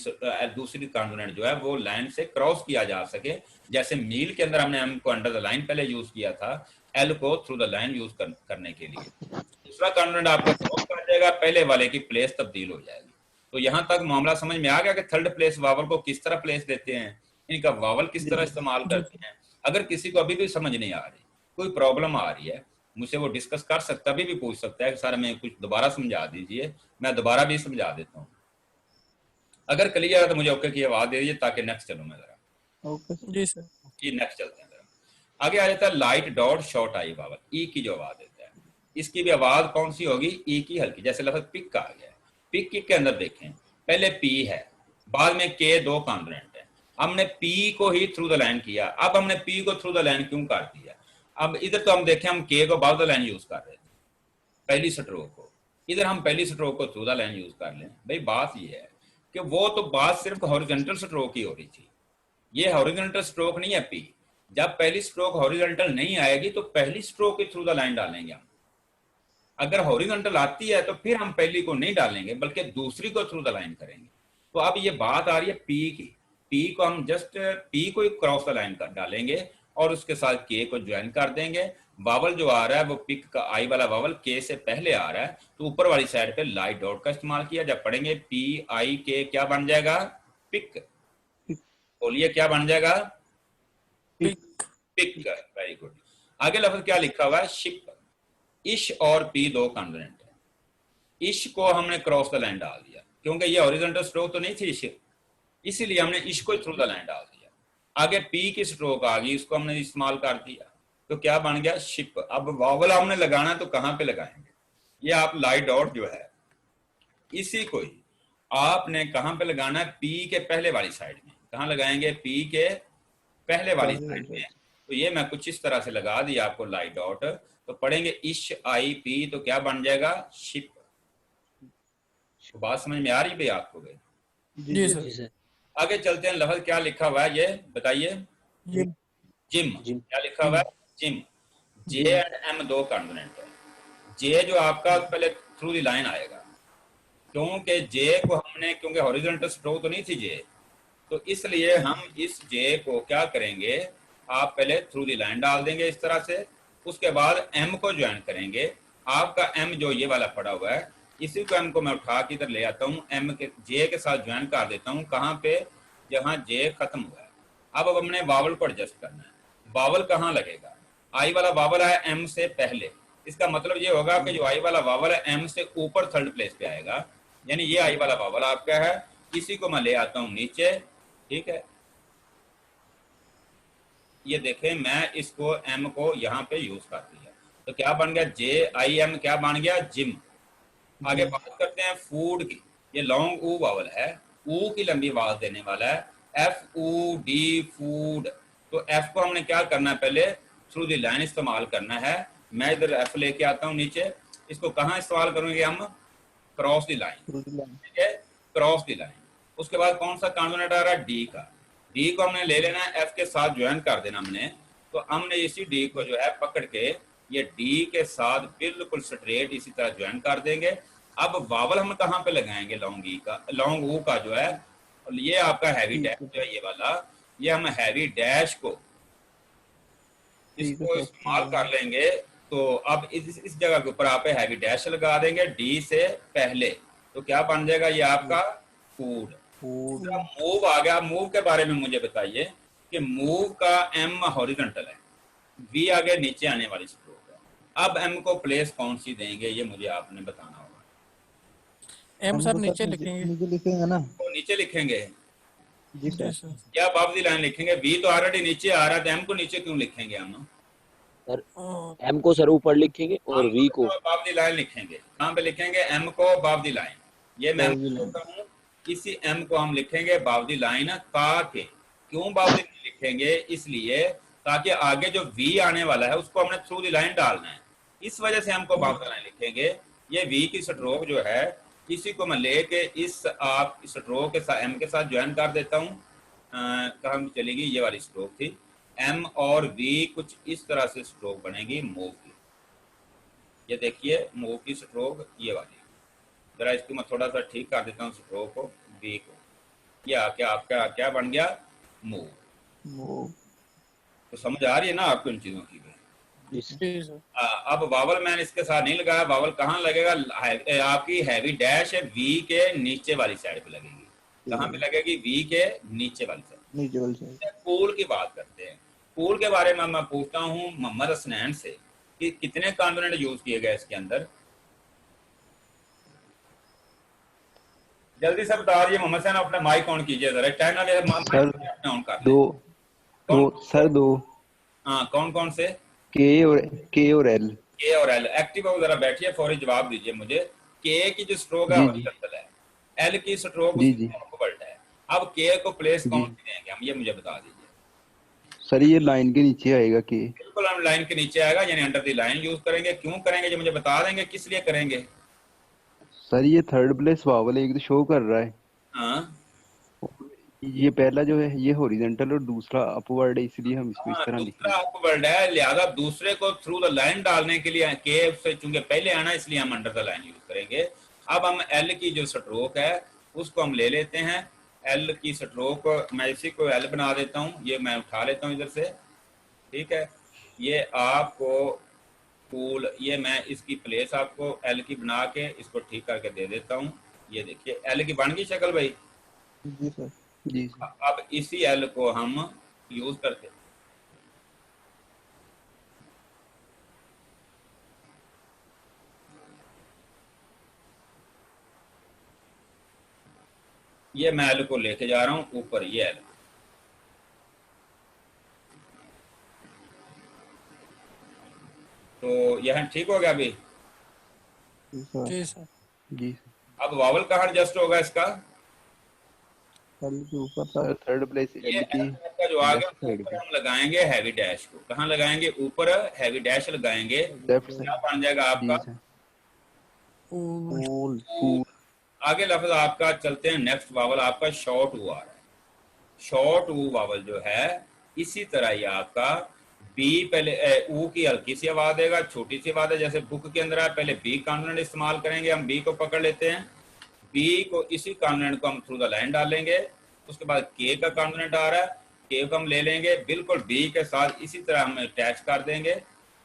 दूसरी कॉन्सोनेंट जो है वो लाइन से क्रॉस किया जा सके। जैसे मील के अंदर हमने एम को अंडर द लाइन पहले यूज किया था, एल को थ्रू द लाइन यूज करने के लिए। दूसरा कॉन्सोनेंट आपका क्रॉस कर जाएगा, पहले वाले की प्लेस तब्दील हो जाएगी। तो यहां तक मामला समझ में आ गया कि थर्ड प्लेस वावल को किस तरह प्लेस देते हैं, इनका वावल किस तरह इस्तेमाल करते हैं। अगर किसी को अभी भी समझ नहीं आ रही, कोई प्रॉब्लम आ रही है, मुझसे वो डिस्कस कर सकता, अभी भी पूछ सकता है कि सर मैं कुछ दोबारा समझा दीजिए, मैं दोबारा भी समझा देता हूँ। अगर क्लियर है तो मुझे ओके की आवाज दे दीजिए ताकि नेक्स्ट चलूँ मैं जरा। ओके जी सर। जी नेक्स्ट चलते हैं जरा। आगे आ जाता है light dot short I vowel, ई की जो आवाज देता है, इसकी भी आवाज कौन सी होगी? ई की हल्की। जैसे लफ्ज पिक का आ गया, पिक के अंदर देखें पहले पी है, बाद में के दो कॉन्सोनेंट है। हमने पी को ही थ्रू द लाइन किया, अब हमने पी को थ्रू द लाइन क्यों कर दिया? अब इधर तो हम देखें हम के को बाउंड द लाइन यूज कर रहे थे पहली स्ट्रोक को, इधर हम पहली स्ट्रोक को थ्रू द लाइन यूज कर लें। भाई बात ये है कि वो तो बात सिर्फ हॉरिजॉन्टल स्ट्रोक ही हो रही थी, ये हॉरिजॉन्टल स्ट्रोक नहीं है पी। जब पहली स्ट्रोक हॉरिजॉन्टल नहीं आएगी तो पहली stroke he through the line डालेंगे हम। अगर हॉरिजॉन्टल आती है तो फिर हम पहली को नहीं डालेंगे बल्कि दूसरी को थ्रू द लाइन करेंगे। तो अब ये बात आ रही है पी की, पी को हम जस्ट पी को क्रॉस द लाइन कर डालेंगे और उसके साथ के को ज्वाइन कर देंगे। वावल जो आ रहा है वो पिक का आई वाला वावल के से पहले आ रहा है, तो ऊपर वाली साइड पे लाइट डॉट का इस्तेमाल किया। जब पढ़ेंगे पी आई के क्या बन जाएगा? पिक। बोलिए क्या बन जाएगा? पिक। पिक। Very good. आगे लफ्ज क्या लिखा हुआ है? शिप। इश और पी दो कॉन्सोनेंट है, इश को हमने क्रॉस द लाइन डाल दिया क्योंकि ये हॉरिजॉन्टल स्ट्रोक तो नहीं थी इश, इसीलिए हमने इश को थ्रू द लाइन डाल दिया। आगे पी की स्ट्रोक आ गई, इसको हमने इस्तेमाल कर दिया, तो क्या बन गया? शिप। अब वावल हमने लगाना तो कहां पे लगाएंगे? ये आप लाइट डॉट जो है इसी को ही आपने कहां पे लगाना है? पी के पहले वाली साइड में। कहां लगाएंगे? पी के पहले वाली साइड में। तो ये मैं कुछ इस तरह से लगा दिया आपको लाइट डॉट, तो पढ़ेंगे इश आई पी, तो क्या बन जाएगा? शिप। बात समझ में आ रही भाई आपको? गई जी सर। आगे चलते हैं, लफ्ज क्या लिखा हुआ है ये बताइए? जिम। क्या लिखा हुआ है? जिम। जे एंड एम दो कॉन्सोनेंट है। जे जो आपका पहले थ्रू द लाइन आएगा, क्योंकि जे को हमने, क्योंकि हॉरिजॉन्टल स्ट्रोक तो नहीं थी जे, तो इसलिए हम इस जे को क्या करेंगे? आप पहले थ्रू द लाइन डाल देंगे इस तरह से, उसके बाद एम को ज्वाइन करेंगे। आपका एम जो ये वाला पड़ा हुआ है, इसी को एम को मैं उठा के इधर ले आता हूँ, एम के जे के साथ ज्वाइन कर देता हूँ। कहाँ पे? जहाँ जे खत्म हुआ है। अब हमने वावल को एडजस्ट करना है। वावल कहाँ लगेगा? आई वाला वावल है एम से पहले, इसका मतलब ये होगा कि जो आई वाला वावल है एम से ऊपर थर्ड प्लेस पे आएगा, यानी ये आई वाला वावल आपका है, इसी को मैं ले आता हूँ नीचे। ठीक है, ये देखें मैं इसको एम को यहाँ पे यूज कर दिया, तो क्या बन गया? जे आई एम क्या बन गया? जिम। आगे बात करते हैं फूड की। ये लॉन्ग ऊ वावल है, ऊ की लंबी आवाज देने वाला है, एफ ऊ डी फूड। तो एफ को हमने क्या करना है? पहले थ्रू द लाइन इस्तेमाल करना है। मैं इधर एफ लेके आता हूँ नीचे, इसको कहाँ इस्तेमाल करेंगे हम? Cross the line. ठीक है, क्रॉस द लाइन। उसके बाद कौन सा कॉन्सोनेंट आ रहा है? डी का। डी को हमने ले लेना है, एफ के साथ ज्वाइन कर देना हमने। तो हमने इसी डी को जो है पकड़ के ये डी के साथ बिल्कुल स्ट्रेट इसी तरह ज्वाइन कर देंगे। अब वावल हम कहाँ पे लगाएंगे, लॉन्ग ई का, लॉन्ग ओ का जो है, और ये आपका हैवी डैश जो है ये वाला, ये हम हैवी डैश को इसको इस्तेमाल कर लेंगे। तो अब इस जगह के ऊपर आप हैवी डैश लगा देंगे डी से पहले, तो क्या बन जाएगा ये आपका फूड। मूव आ गया। मूव के बारे में मुझे बताइए कि मूव का एम हॉरिजॉन्टल है, वी आगे नीचे आने वाली स्ट्रोक है। अब एम को प्लेस कौन सी देंगे ये मुझे आपने बताना होगा। एम सर नीचे लिखेंगे। नीचे लिखेंगे ना तो नीचे लिखेंगे जी जी सर। सर। क्या बाबदी लाइन लिखेंगे? वी तो ऑलरेडी नीचे आ रहा है, तो एम को नीचे क्यों लिखेंगे हम? सर और एम को सर ऊपर लिखेंगे और वी को बाबदी लाइन लिखेंगे। कहाँ पे लिखेंगे? एम को बाबदी लाइन। ये मैं बाबदी लाइन। कहता हूँ इसी एम को हम लिखेंगे बाबदी लाइन ताकि, क्यों बाबदी लाइन लिखेंगे? इसलिए ताकि आगे जो वी आने वाला है उसको हमने थ्रू दी लाइन डालना है, इस वजह से हमको बाबदी लाइन लिखेंगे। ये वी की स्ट्रोक जो है इसी को मैं लेके इस आप स्ट्रोक के साथ एम के साथ ज्वाइन कर देता हूँ। कहाँ चलेगी? ये वाली स्ट्रोक थी। एम और वी कुछ इस तरह से स्ट्रोक बनेगी मूव की। ये देखिए मूव की स्ट्रोक ये वाली। जरा इसको मैं थोड़ा सा ठीक कर देता हूँ स्ट्रोक को, वी को। या क्या आपका क्या बन गया? मूव। तो समझ आ रही है ना आपको इन चीजों की? जी सर। अब वावल मैंने इसके साथ नहीं लगाया। वावल कहाँ लगेगा? आपकी हैवी डैश है वी के नीचे वाली साइड पे लगेगी। कहाँ पे लगेगी? वी के नीचे वाली साइड। नीचे वाली साइड। पूल की बात करते हैं। पूल के बारे में मैं पूछता हूँ मोहम्मद हसनैन से कि कितने कॉम्पोनेंट यूज किए गए इसके अंदर? जल्दी से बता दिए मोहम्मद हसनैन, अपना माइक ऑन कीजिए जरा। सर ऑन कर दो सर दो। हाँ, कौन कौन से? के और एल। के और एल। एक्टिव हो जरा बैठिए, फौरी जवाब दीजिए मुझे। के की जो स्ट्रोक है हॉरिजॉन्टल है, एल की स्ट्रोक अपवर्ड है। अब के को प्लेस कौन सी देंगे हम, ये मुझे बता दीजिए। सर ये लाइन के नीचे आएगा के। बिल्कुल हम लाइन के नीचे आएगा, यानी अंडर द लाइन यूज करेंगे। क्यों करेंगे ये मुझे बता देंगे, किस लिए करेंगे? सर ये थर्ड प्लेस वावल एक तो शो कर रहा है। हाँ, ये पहला जो है ये हॉरिजॉन्टल और दूसरा अपवर्ड है, इसलिए हम इसको इस तरह लिखते दूसरा हैं। अपवर्ड है, लिहाजा दूसरे को थ्रू द लाइन डालने के लिए के से चूंकि पहले आना, इसलिए हम अंडर द लाइन यूज करेंगे। अब हम एल की जो स्ट्रोक है उसको हम ले लेते हैं। एल की स्ट्रोक मैं इसी को एल बना देता हूँ, ये मैं उठा लेता हूँ इधर से, ठीक है। ये आपको पूल, ये मैं इसकी प्लेस आपको एल की बना के इसको ठीक करके दे देता हूँ। ये देखिए एल की बन गई शक्ल भाई। जी सर। जी सर। अब इसी एल को हम यूज करते हैं। ये मैं एल को लेके जा रहा हूं ऊपर, ये एल। तो यह ठीक हो गया अभी। जी सर। जी अब वावल कहाँ एडजस्ट होगा इसका? एल के ऊपर सर थर्ड प्लेस ये एल की का जो आगे लेफ्ट साइड ऊपर पे। हम लगाएंगे हैवी डैश को। कहाँ लगाएंगे? ऊपर हैवी डैश लगाएंगे। लेफ्ट क्या साइड। बन जाएगा जी आपका? सर। पूल। Pool pool. आगे लफ्ज आपका चलते हैं। नेक्स्ट वावल आपका शॉर्ट ऊ आ रहा है। शॉर्ट ऊ वावल जो है इसी तरह ही आपका बी, पहले ऊ की हल्की सी आवाज देगा, छोटी सी आवाज है, जैसे बुक के अंदर है। पहले बी कॉन्सोनेंट इस्तेमाल करेंगे, हम बी को पकड़ लेते हैं। बी को इसी कॉन्सोनेंट को हम थ्रू द लाइन डालेंगे। उसके बाद के का कॉन्सोनेंट आ रहा है, के को हम ले लेंगे, बिल्कुल बी के साथ इसी तरह हम अटैच कर देंगे।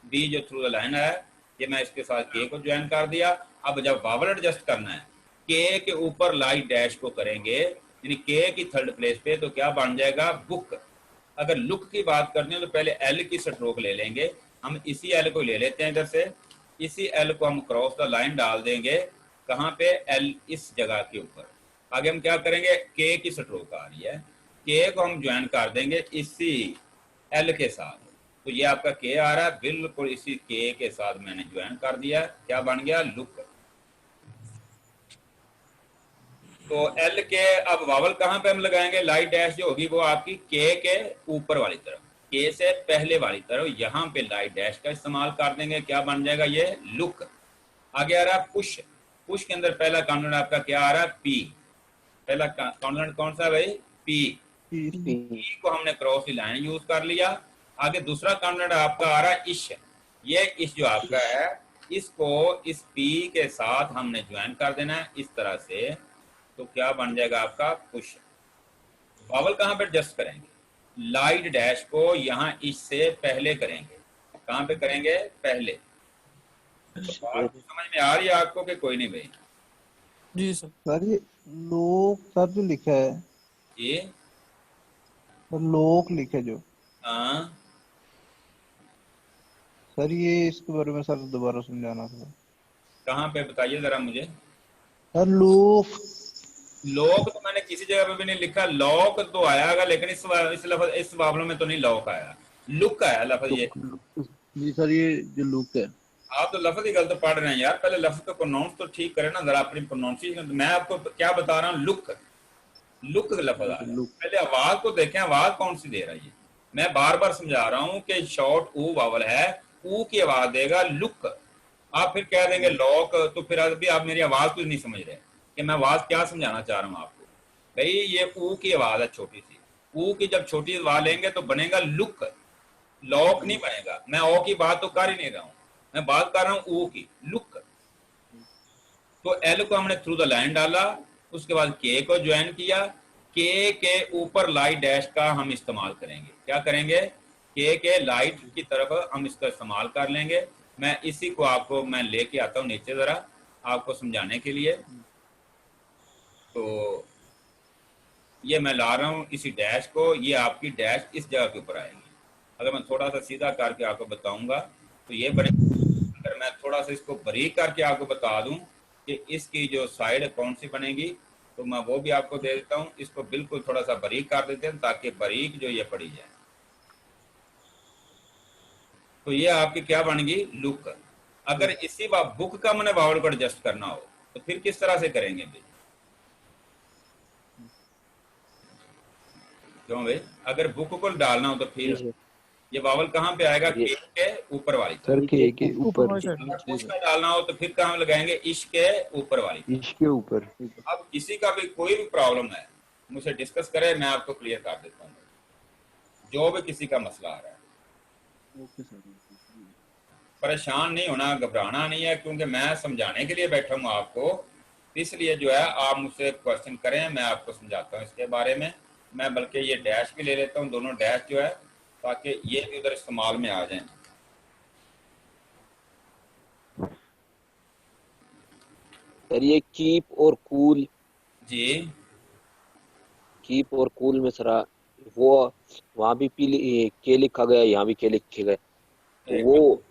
बी जो थ्रू द लाइन है, ये मैं इसके साथ के को ज्वाइन कर दिया। अब जब वावल एडजस्ट करना है, के के ऊपर लाइट डैश को करेंगे, यानी के की थर्ड प्लेस पे, तो क्या बन जाएगा? बुक। अगर लुक की बात करनी है तो पहले एल की स्ट्रोक ले लेंगे। हम इसी एल को ले लेते हैं इधर से। इसी एल को हम क्रॉस द लाइन डाल देंगे। कहाँ पे? एल इस जगह के ऊपर। आगे हम क्या करेंगे? के की स्ट्रोक आ रही है, के को हम ज्वाइन कर देंगे इसी एल के साथ। तो ये आपका के आ रहा है, बिल्कुल इसी के साथ मैंने ज्वाइन कर दिया। क्या बन गया? लुक। तो एल के अब वावल कहाँ पे हम लगाएंगे? लाइट डैश जो होगी वो आपकी के ऊपर वाली तरफ, के से पहले वाली तरफ, यहाँ पे लाइट डैश का इस्तेमाल कर देंगे। क्या बन जाएगा? ये लुक। आगे आ रहा है पुश। पुश के अंदर पहला कॉन्सोनेंट आपका क्या आ रहा है? पी। पहला कॉन्सोनेंट कौन सा है भाई? पी। पी को हमने क्रॉस की लाइन यूज कर लिया। आगे दूसरा कॉन्सोनेंट आपका आ रहा है इश। ये इश जो आपका है इसको इस पी के साथ हमने ज्वाइन कर देना है इस तरह से, तो क्या बन जाएगा आपका पुश। वावल कहाँ पे एडजस्ट करेंगे? लाइट डैश को यहाँ इश से पहले करेंगे। कहाँ पे करेंगे? पहले। तो बात समझ में आ रही है आपको कि कोई नहीं भाई? जी सर। सर ये लोक सर जो लिखा है, ये सर लोक लिखे जो, हाँ सर ये इसके बारे में सर दोबारा समझाना था। कहाँ पे बताइए जरा मुझे। सर लोक, लॉक तो मैंने किसी जगह पे भी नहीं लिखा, लॉक तो आयागा लेकिन इस वावल में तो नहीं लॉक आया, लुक आया लफ्ज ये। जी सर ये जो लुक है, आप तो लफ्ज ही गलत पढ़ रहे हैं यार, पहले लफ्ज को प्रोनाउंस तो ठीक करें ना जरा, अपनी प्रोनाउंसिएशन। मैं आपको क्या बता रहा हूँ, लुक लुक लफ्ज आ रहा है, पहले आवाज को देखें, आवाज कौन सी दे रहा है ये। मैं बार बार समझा रहा हूँ कि शॉर्ट ऊ वावल है, ऊ की आवाज देगा लुक। आप फिर कह देंगे लॉक, तो फिर अभी आप मेरी आवाज को नहीं समझ रहे कि मैं आवाज क्या समझाना चाह रहा हूँ आपको। भाई ये ऊ की आवाज है छोटी सी, ऊ की जब छोटी आवाज लेंगे तो बनेगा लुक, लॉक नहीं बनेगा। मैं ओ की बात तो कर ही नहीं रहा हूँ, मैं बात कर रहा हूँ ऊ की, लुक। तो एल को हमने थ्रू द लाइन डाला, उसके बाद के को ज्वाइन किया, के ऊपर लाइट डैश का हम इस्तेमाल करेंगे। क्या करेंगे? के लाइट की तरफ हम इसका इस्तेमाल कर लेंगे। मैं इसी को आपको मैं लेके आता हूँ नीचे जरा आपको समझाने के लिए। तो ये मैं ला रहा हूँ इसी डैश को, ये आपकी डैश इस जगह के ऊपर आएगी। अगर मैं थोड़ा सा सीधा करके आपको बताऊंगा तो ये बने। अगर मैं थोड़ा सा इसको बारीक करके आपको बता दूं कि इसकी जो साइड कौन सी बनेगी, तो मैं वो भी आपको दे देता हूं। इसको बिल्कुल थोड़ा सा बारीक कर देते हैं ताकि बारीक जो ये पड़ी जाए। तो ये आपकी क्या बनेगी? लुक। अगर इसी बात बुक का मैंने वावल को एडजस्ट करना हो तो फिर किस तरह से करेंगे भाई? क्यों भाई? अगर बुक को डालना हो तो फिर ये वावल कहाँ पे आएगा? के ऊपर वाली सर के ऊपर। पुश का डालना हो तो फिर कहाँ लगाएंगे? इश के ऊपर वाली, इश के ऊपर। अब किसी का भी कोई भी प्रॉब्लम है मुझसे डिस्कस करे, मैं आपको क्लियर कर देता हूँ जो भी किसी का मसला आ रहा है। परेशान नहीं होना, घबराना नहीं है, क्योंकि मैं समझाने के लिए बैठा हूँ आपको। इसलिए जो है आप मुझसे क्वेश्चन करें, मैं आपको समझाता हूँ इसके बारे में। मैं बल्कि ये डैश भी ले लेता हूँ, दोनों डैश जो है, ताकि ये भी उधर इस्तेमाल में आ जाए। सर ये कीप और कूल, जी कीप और कूल में सरा वो वहां भी के लिखा गया, यहाँ भी के लिखे गए, तो वो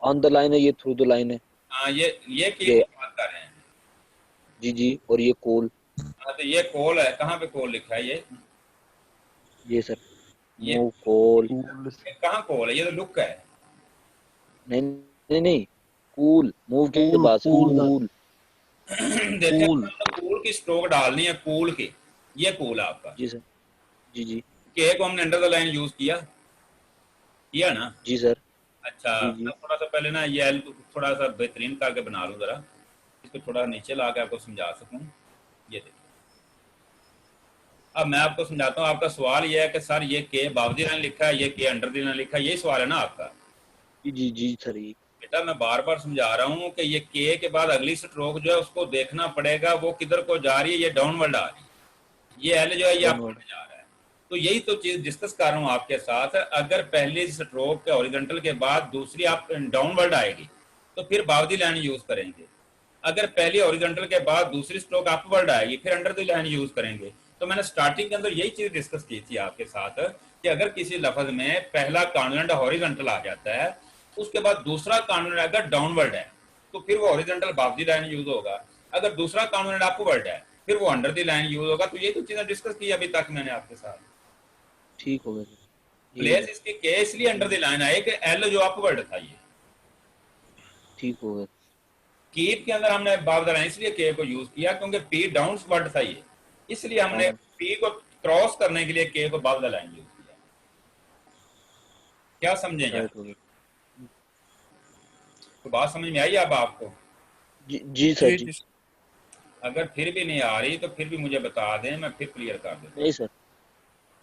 ऑन द लाइन है, ये थ्रू द लाइन है। हाँ ये की बात कर रहे हैं। जी जी, और ये कूल। हाँ तो ये कोल है, कहाँ पे कोल लिखा है? ये सर ये कूल, कहाँ कोल है? ये तो लुक है। नहीं नहीं नहीं, कूल मूव के बाद कूल। देखिए कूल की स्ट्रोक डालनी है, कूल की, ये कूल है आपका। जी सर, जी जी। के को हमने अंडर द लाइन यूज किया ना? जी सर। अच्छा जी। मैं थोड़ा सा पहले ना ये एल थोड़ा सा बेहतरीन करके बना लूँ जरा, इसको थोड़ा नीचे ला के आपको समझा सकूँ। ये देखिए, अब मैं आपको समझाता हूँ। आपका सवाल ये है कि सर ये के बावजी लाइन लिखा है, ये के अंडर द लाइन लिखा है, ये सवाल है ना आपका? जी जी सर। ये बेटा मैं बार बार समझा रहा हूँ कि ये के बाद अगली स्ट्रोक जो है उसको देखना पड़ेगा, वो किधर को जा रही है, ये डाउनवर्ड आ रही है, ये एल जो है ये अपवर्ड जा रहा है। तो यही तो चीज डिस्कस कर रहा हूँ आपके साथ। अगर पहली स्ट्रोक के हॉरिजॉन्टल के बाद दूसरी आप डाउनवर्ड आएगी तो फिर बावजी लाइन यूज करेंगे। अगर पहली हॉरिजॉन्टल के बाद दूसरी स्ट्रोक अपवर्ड आएगी फिर अंडर द लाइन यूज करेंगे। तो मैंने स्टार्टिंग के अंदर यही चीज डिस्कस की थी आपके साथ कि अगर किसी लफ्ज में पहला कॉन्सोनेंट हॉरिजॉन्टल आ जाता है, उसके बाद दूसरा कॉन्सोनेंट अगर डाउनवर्ड है तो फिर वो हॉरिजॉन्टल बावजी लाइन यूज होगा। अगर दूसरा कॉन्सोनेंट अपवर्ड है फिर वो अंडर द लाइन यूज होगा। तो ये तो चीजें डिस्कस की अभी तक मैंने आपके साथ। ठीक हो गया। प्लेस इसकी के इसलिए अंडर द लाइन आए कि एल जो अपवर्ड था ये ठीक हो गया। कीप के अंदर हमने बाव द लाइन इसलिए के को यूज किया क्योंकि पी डाउनवर्ड था ये, इसलिए हमने पी को क्रॉस करने के लिए के को बाव द लाइन यूज किया। क्या समझेंगे? तो बात समझ में आई अब आपको? जी सर जी। अगर फिर भी नहीं आ रही तो फिर भी मुझे बता दें, मैं फिर क्लियर कर दूं। नहीं सर,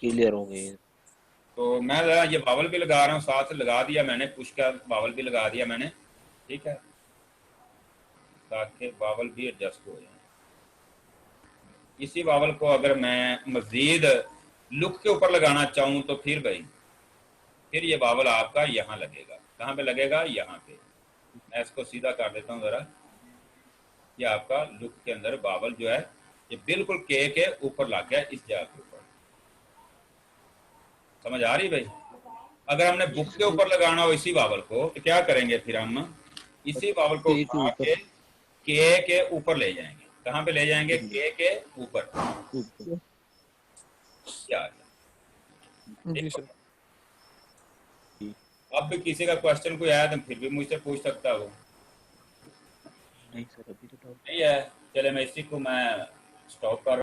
क्लियर हो गई। तो मैं जरा ये वावल भी लगा रहा हूँ, साथ लगा दिया मैंने, पुश का वावल भी लगा दिया मैंने, ठीक है, ताकि वावल भी एडजस्ट हो जाए। इसी वावल को अगर मैं मजीद लुक के ऊपर लगाना चाहूँ तो फिर ये वावल आपका यहाँ लगेगा। कहाँ पे लगेगा? यहाँ पे। मैं इसको सीधा कर देता हूँ जरा। ये आपका लुक के अंदर वावल जो है ये बिल्कुल के ऊपर लग गया, इस जगह के ऊपर। समझ आ रही भाई? अगर हमने बुक के ऊपर लगाना हो इसी वावल को तो क्या करेंगे? फिर हम इसी वावल को उठा के ऊपर ले जाएंगे। कहाँ पे ले जाएंगे? के ऊपर। क्या जी सर। अब भी किसी का क्वेश्चन कोई आया तो फिर भी मुझसे पूछ सकता हो। नहीं सर, अभी तो नहीं है, चले मैं इसी को मैं स्टॉप कर